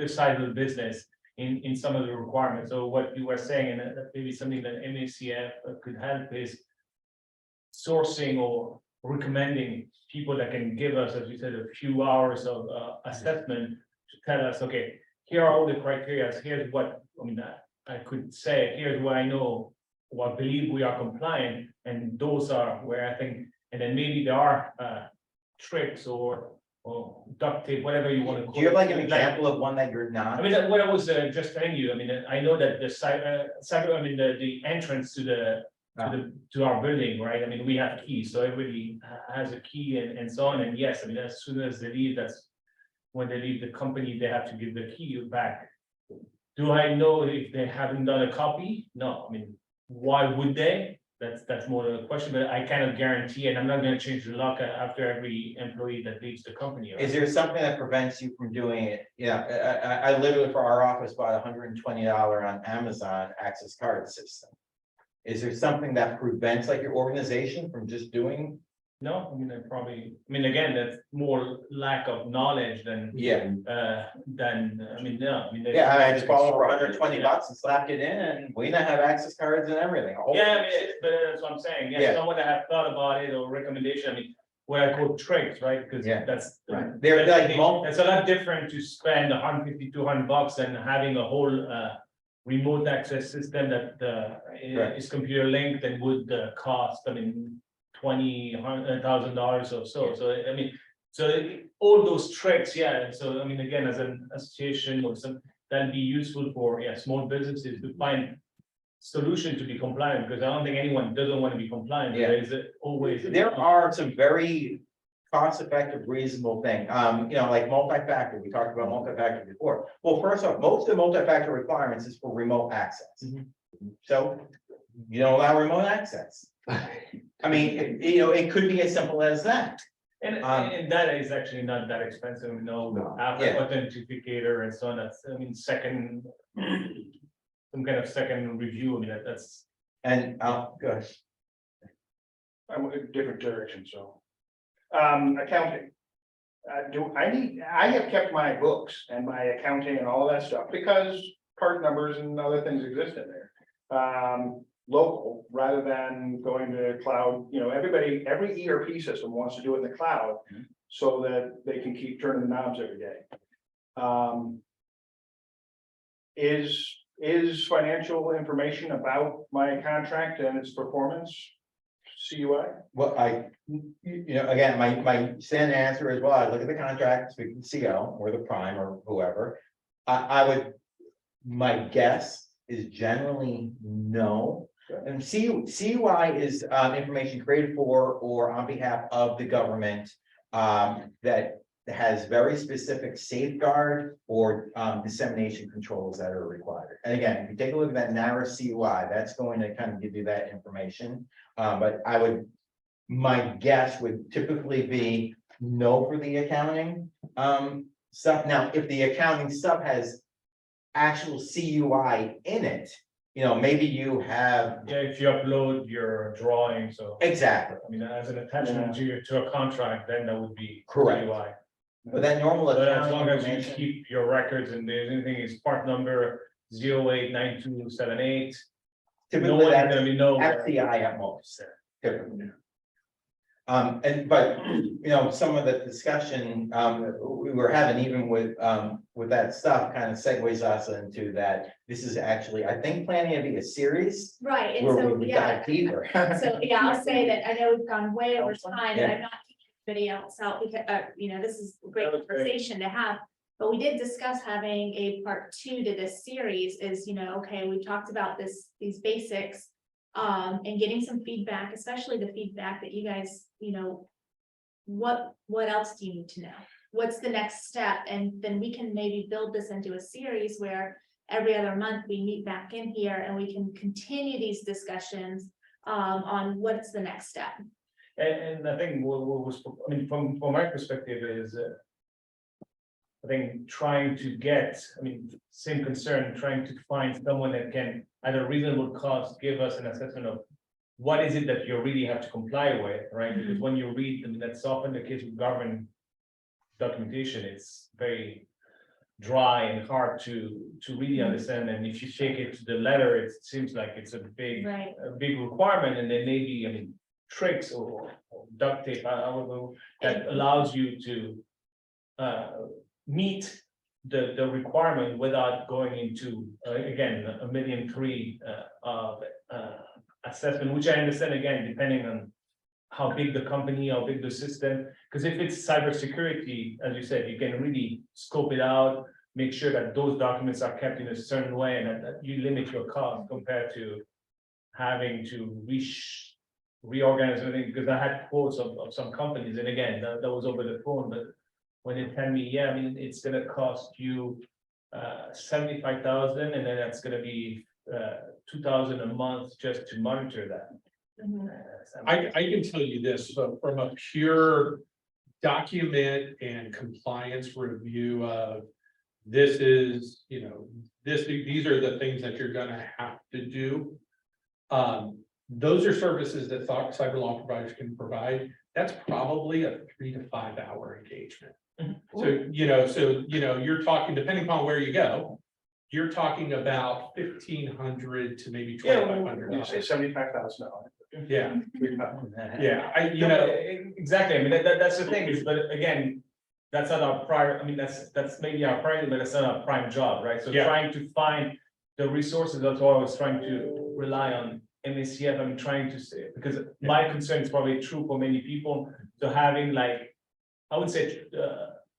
size of the business in some of the requirements. So what you were saying, and maybe something that MACF could help is sourcing or recommending people that can give us, as you said, a few hours of assessment to tell us, okay, here are all the criteria, here's what, I mean, I could say, here's what I know, or I believe we are compliant, and those are where I think, and then maybe there are tricks or duct tape, whatever you want to call it. Do you have like an example of one that you're not? I mean, what I was just telling you, I mean, I know that the cyber, I mean, the entrance to to our building, right? I mean, we have keys, so everybody has a key and so on. And yes, I mean, as soon as they leave, that's when they leave the company, they have to give the key back. Do I know if they haven't done a copy? No, I mean, why would they? That's more of a question, but I cannot guarantee, and I'm not going to change the lock after every employee that leaves the company. Right? Is there something that prevents you from doing it? Yeah, I literally for our office bought $120 on Amazon access card system. Is there something that prevents like your organization from just doing? No, I mean, I mean, again, that's more lack of knowledge than, I mean, no. I mean, yeah, I just bought for $120 and slapped it in, and we now have access cards and everything. Yeah, I mean, but that's what I'm saying. Yeah, someone that have thought about it or recommendation, I mean, what I call tricks, right? Because that's right. They're like it's a lot different to spend 150, $200 than having a whole remote access system that is computer linked and would cost, I mean, $20,000 or so. So I mean, so all those tricks, yeah. So I mean, again, as an association or some, that'd be useful for small businesses to find solution to be compliant, because I don't think anyone doesn't want to be compliant. Yeah. There is always there are some very cost-effective, reasonable thing. Like multi-factor. We talked about multi-factor before. Well, first off, most of the multi-factor requirements is for remote access. So you don't allow remote access. I mean, it could be as simple as that. And that is actually not that expensive. No. Authenticator and so on. That's, I mean, some kind of second review. I mean, that's. And good. I went in a different direction, so. Accounting. I have kept my books and my accounting and all that stuff because part numbers and other things exist in there. Local, rather than going to cloud, every ERP system wants to do it in the cloud so that they can keep turning the knobs every day. Is financial information about my contract and its performance CUI? Well, again, my standard answer is, well, I look at the contract, speaking to CO or the prime or whoever. My guess is generally no. And CUI is information created for or on behalf of the government that has very specific safeguard or dissemination controls that are required. And again, if you take a look at that narrow CUI, that's going to kind of give you that information. But my guess would typically be no for the accounting stuff. Now, if the accounting stuff has actual CUI in it, maybe you have. Yeah, if you upload your drawings, so. Exactly. I mean, as an attachment to a contract, then that would be. Correct. UI. But that normal But as accounting long as you information, keep your records and there's anything is part number 089278. No typically one that's gonna be know. FCI at most. Typically. But some of the discussion we were having even with that stuff kind of segues us into that. This is actually, I think, planning to be a series Right, and where so, we yeah, dive deeper. so, yeah, I'll say that I know we've gone way over time, and Yeah. I'm not keeping anybody else out because, this is a great That was great. conversation to have. But we did discuss having a part 2 to this series is, okay, we talked about these basics. And getting some feedback, especially the feedback that you guys, what else do you need to know? What's the next step? And then we can maybe build this into a series where every other month we meet back in here and we can continue these discussions on what's the next step. And I think what was, I mean, from my perspective is, I think trying to get, same concern, trying to find someone that can, at a reasonable cost, give us an assessment of what is it that you really have to comply with, right? Because when you read, that's often the case with government documentation, it's very dry and hard to really understand. And if you take it to the letter, it seems like it's a big Right. requirement, and then maybe, tricks or duct tape, I don't know, that allows you to meet the requirement without going into, again, 1.3 million of assessment, which I understand, again, depending on how big the company, how big the system, because if it's cybersecurity, as you said, you can really scope it out, make sure that those documents are kept in a certain way, and that you limit your cost compared to having to reorganize everything, because I had quotes of some companies, and again, that was over the phone, but when they tell me, yeah, it's gonna cost you 75,000, and then that's gonna be 2,000 a month just to monitor that. I can tell you this, from a pure document and compliance review of this is, these are the things that you're gonna have to do. Those are services that cyber law providers can provide. That's probably a 3 to 5 hour engagement. So, you're talking, depending upon where you go, you're talking about $1,500 to maybe $2,500. Say $75,000. Yeah, yeah, Exactly, that's the thing is, but again, that's not our prior, that's maybe our priority, but it's not our prime job, right? So Yeah. trying to find the resources, that's what I was trying to rely on MACF, I'm trying to say, because my concern is probably true for many people, so having I would say,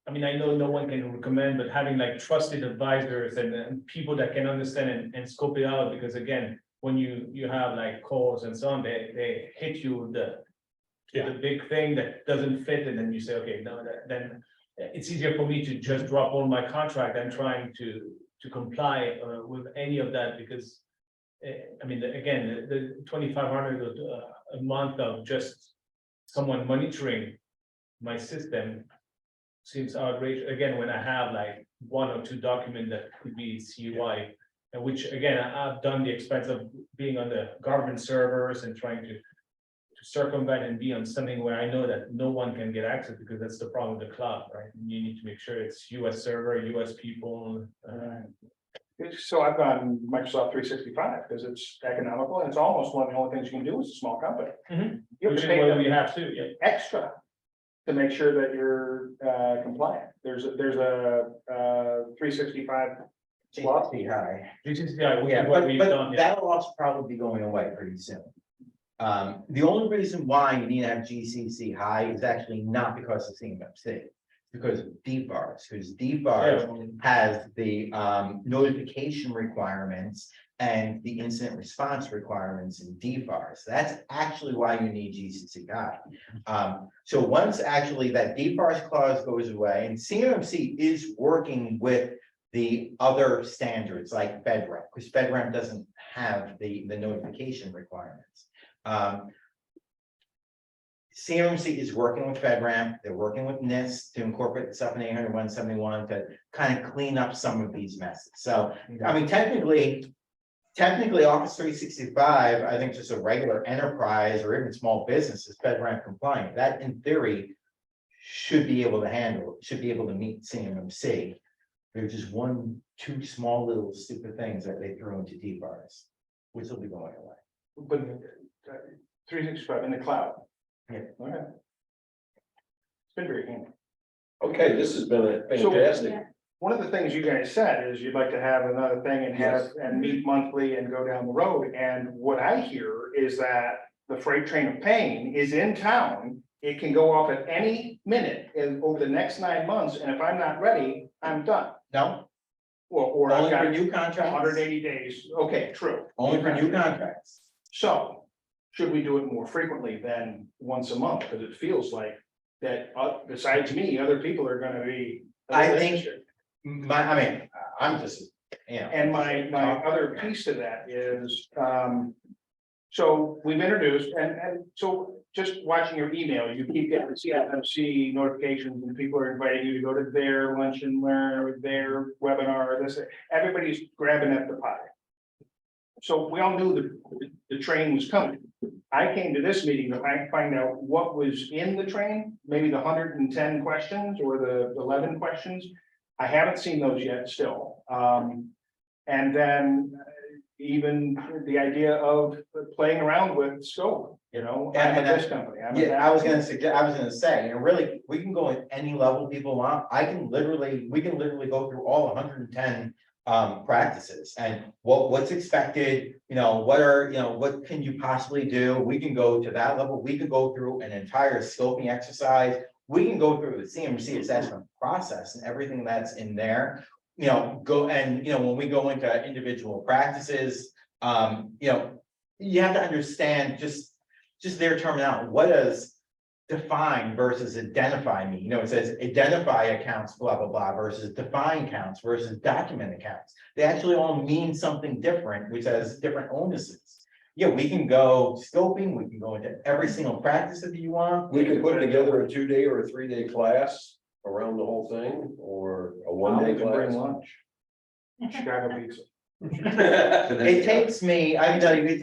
I know no one can recommend, but having trusted advisors and people that can understand and scope it out, because again, when you have calls and so on, they hit you with the big thing that doesn't fit, and then you say, okay, no, then it's easier for me to just drop all my contract than trying to comply with any of that, because again, the 2,500 a month of just someone monitoring my system seems outrageous. Again, when I have 1 or 2 documents that could be CUI, and which again, I've done the expense of being on the government servers and trying to circumvent and be on something where I know that no one can get access, because that's the problem with the cloud, right? You need to make sure it's US server, US people. So I've gone Microsoft 365 because it's economical and it's almost one of the only things you can do as a small company. You have Which to is pay what them we have to, yeah. extra to make sure that you're compliant. There's a 365 GCC high. Which is Yeah, what but we've done. Yeah. that'll also probably be going away pretty soon. The only reason why you need to have GCC high is actually not because of CMMC, it's because of DFARS, because DFARS has the notification requirements and the incident response requirements in DFARS. That's actually why you need GCCI. So once actually that DFARS clause goes away, and CMMC is working with the other standards like FedRAMP, because FedRAMP doesn't have the notification requirements. CMMC is working with FedRAMP, they're working with NIST to incorporate the stuff in 800-171 to kind of clean up some of these messes. So, I mean, technically Office 365, I think just a regular enterprise or even small business is FedRAMP compliant. That in theory should be able to handle, should be able to meet CMMC. There's just two small little stupid things that they throw into DFARS, which will be going away. But 365 in the cloud. Yeah. Okay. It's been very handy. Okay, this has been a fantastic. Yeah. One of the things you guys said is you'd like to have another thing and have, and meet monthly and go down the road. And what I hear is that the freight train of pain is in town. It can go off at any minute over the next 9 months. And if I'm not ready, I'm done. No, Or I've only got for new contracts. 180 days. Okay, true. Only for new contracts. So should we do it more frequently than once a month? Because it feels like that, besides me, other people are gonna be. I think I mean, I'm just, you know. And my other piece to that is, so we've introduced, and so just watching your email, you keep getting the CMMC notifications and people are inviting you to go to their lunch and learn or their webinar, this, everybody's grabbing at the pie. So we all knew the train was coming. I came to this meeting to find out what was in the train, maybe the 110 questions or the 11 questions. I haven't seen those yet still. And then even the idea of playing around with scope, you know, I'm at this company. I'm at that I was gonna say, and really, we can go at any level people want. We can literally go through all 110 practices and what's expected, you know, what can you possibly do? We can go to that level. We could go through an entire scoping exercise. We can go through the CMMC assessment process and everything that's in there, you know, when we go into individual practices, you know, you have to understand just their terminology. What does define versus identify mean? You know, it says identify accounts, blah, blah, blah, versus define counts versus document accounts. They actually all mean something different, which has different onuses. Yeah, we can go scoping, we can go into every single practice that you want. We could put together a 2-day or a 3-day class around the whole thing, or a 1-day Bring class. lunch. Chicago pizza. It takes me, I can tell you,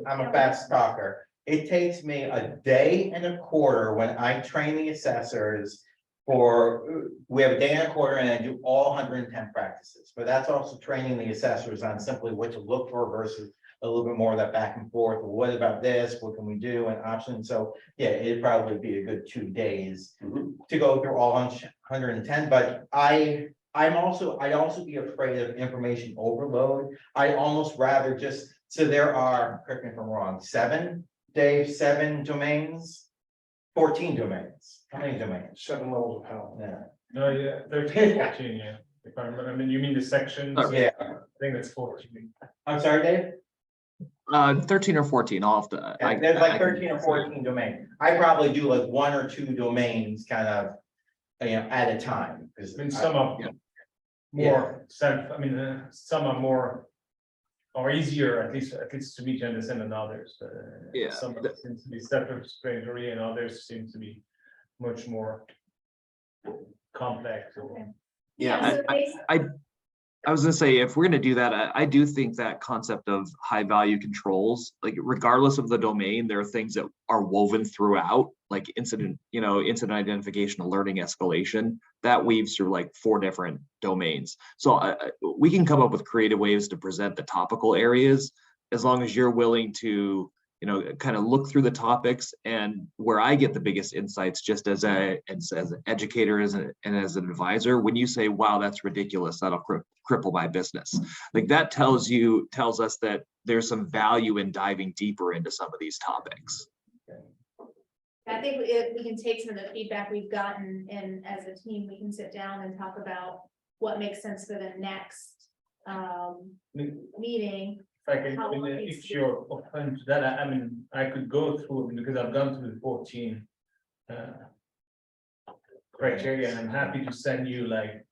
I'm a fast talker. It takes me a day and a quarter when I train the assessors we have a day and a quarter and I do all 110 practices, but that's also training the assessors on simply what to look for versus a little bit more of that back and forth. What about this? What can we do? And options. So yeah, it'd probably be a good 2 days to go through all 110, but I'd also be afraid of information overload. I almost rather just, so there are, correct me if I'm wrong, 7 domains, 14 domains. How many domains? 7 levels of hell. Yeah. No, yeah, 13, 14, yeah. If I remember, I mean, you mean the sections? Yeah. I think that's 14. I'm sorry, Dave? 13 or 14, I'll have to. There's like 13 or 14 domains. I probably do like 1 or 2 domains kind of, you know, at a time. I mean, some are more some are more or easier, at least to me to understand than others. Yeah. Some seem to be self-explanatory and others seem to be much more complex. Okay. Yeah, so I was gonna say, if we're gonna do that, I do think that concept of high value controls, like regardless of the domain, there are things that are woven throughout, like incident identification, alerting, escalation, that weaves through like 4 different domains. So we can come up with creative ways to present the topical areas, as long as you're willing to, you know, kind of look through the topics. And where I get the biggest insights, just as an educator and as an advisor, when you say, wow, that's ridiculous, that'll cripple my business. Like that tells us that there's some value in diving deeper into some of these topics. I think we can take some of the feedback we've gotten, and as a team, we can sit down and talk about what makes sense for the next meeting. If I can, How long it needs if to be. you're open to that, I mean, I could go through, because I've gone through the 14. Criteria, and I'm happy to send you like.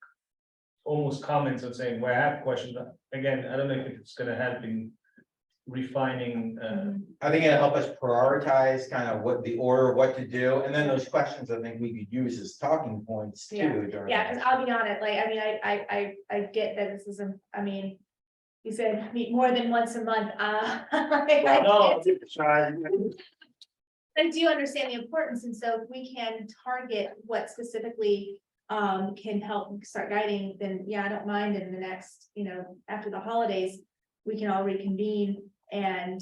Almost comments on saying where I have questions, but again, I don't know if it's gonna help in refining, I think it'll help us prioritize kind of what the order, what to do, and then those questions, I think we could use as talking points too. Yeah. during Yeah, that. because I'll be honest, like, I mean, I get that this isn't, I mean, you said meet more than once a month, Well, no, I do understand the importance, and so if we can target what specifically can help start guiding, then yeah, I don't mind in the next, after the holidays, we can all reconvene and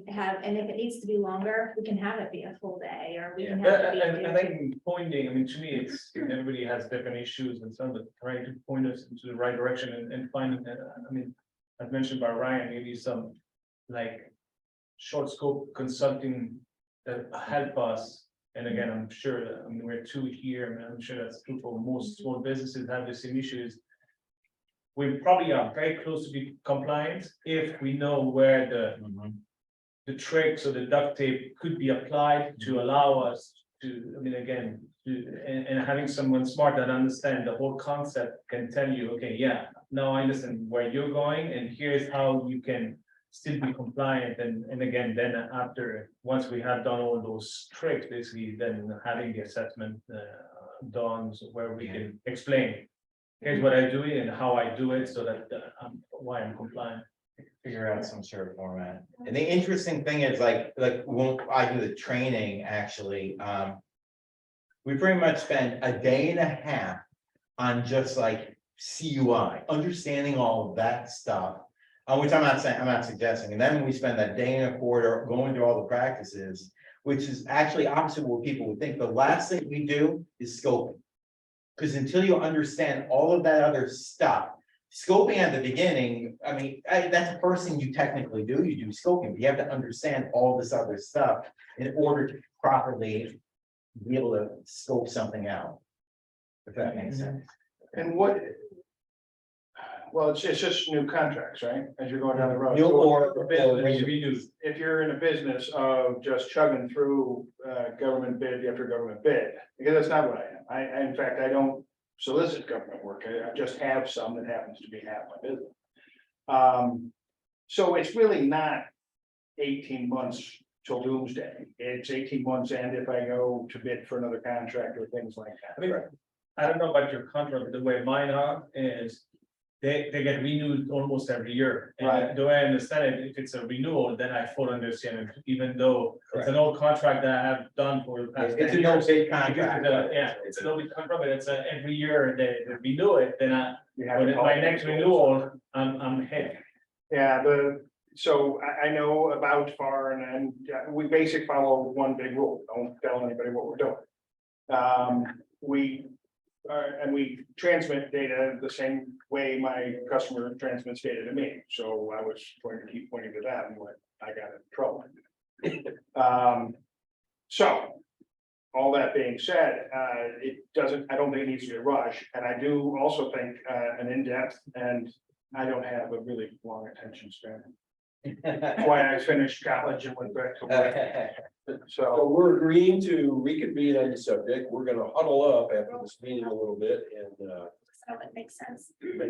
have, and if it needs to be longer, we can have it be a full day, or we can have it be. and I think pointing, I mean, to me, it's, everybody has different issues and some of trying to point us into the right direction and find, I mean, as mentioned by Ryan, maybe some like short scope consulting that help us. And again, I'm sure, I mean, we're two here, and I'm sure that's true for most small businesses have the same issues. We probably are very close to be compliant if we know where the tricks or the duct tape could be applied to allow us to, I mean, again, and having someone smart that understand the whole concept can tell you, okay, yeah, now I understand where you're going, and here's how you can still be compliant, and again, then after, once we have done all those tricks, basically, then having the assessment done, so where we can explain, here's what I do and how I do it, so that why I'm compliant. Figure out some sort of format. And the interesting thing is like when I do the training, actually, we pretty much spend a day and a half on just like CUI, understanding all of that stuff. Which I'm not saying, I'm not suggesting, and then we spend that day and a quarter going through all the practices, which is actually opposite what people would think. The last thing we do is scoping. Because until you understand all of that other stuff, scoping at the beginning, I mean, that's the first thing you technically do, you do scoping, but you have to understand all this other stuff in order to properly be able to scope something out. If that makes sense. And what? Well, it's just new contracts, right? As you're going down the road. New So or if you're in a business of just chugging through government bid after government bid, because that's not what I am. In fact, I don't solicit government work. I just have some that happens to be half my business. So it's really not 18 months till doomsday. It's 18 months, and if I go to bid for another contract or things like that. I mean, I don't know about your contract, but the way mine are is they get renewed almost every year. And Right. the way I understand it, if it's a renewal, then I fully understand it, even though it's an old contract that I have done for the past. It's 10 a no years. bid Because contract. yeah, it's an old contract, but it's every year they renew it, then You have when to it's call my it next renewal. renewal, I'm hit. Yeah, so I know about FAR and we basically follow one big rule, don't tell anybody what we're doing. And we transmit data the same way my customer transmits data to me, so I was going to keep pointing to that and what I got in trouble. So, all that being said, I don't think it needs to be a rush, and I do also think an in-depth, and I don't have a really long attention span. That's why I finished college and went back to work. So So, we're agreeing to reconvene on the subject. We're gonna huddle up after this meeting a little bit and So it makes sense.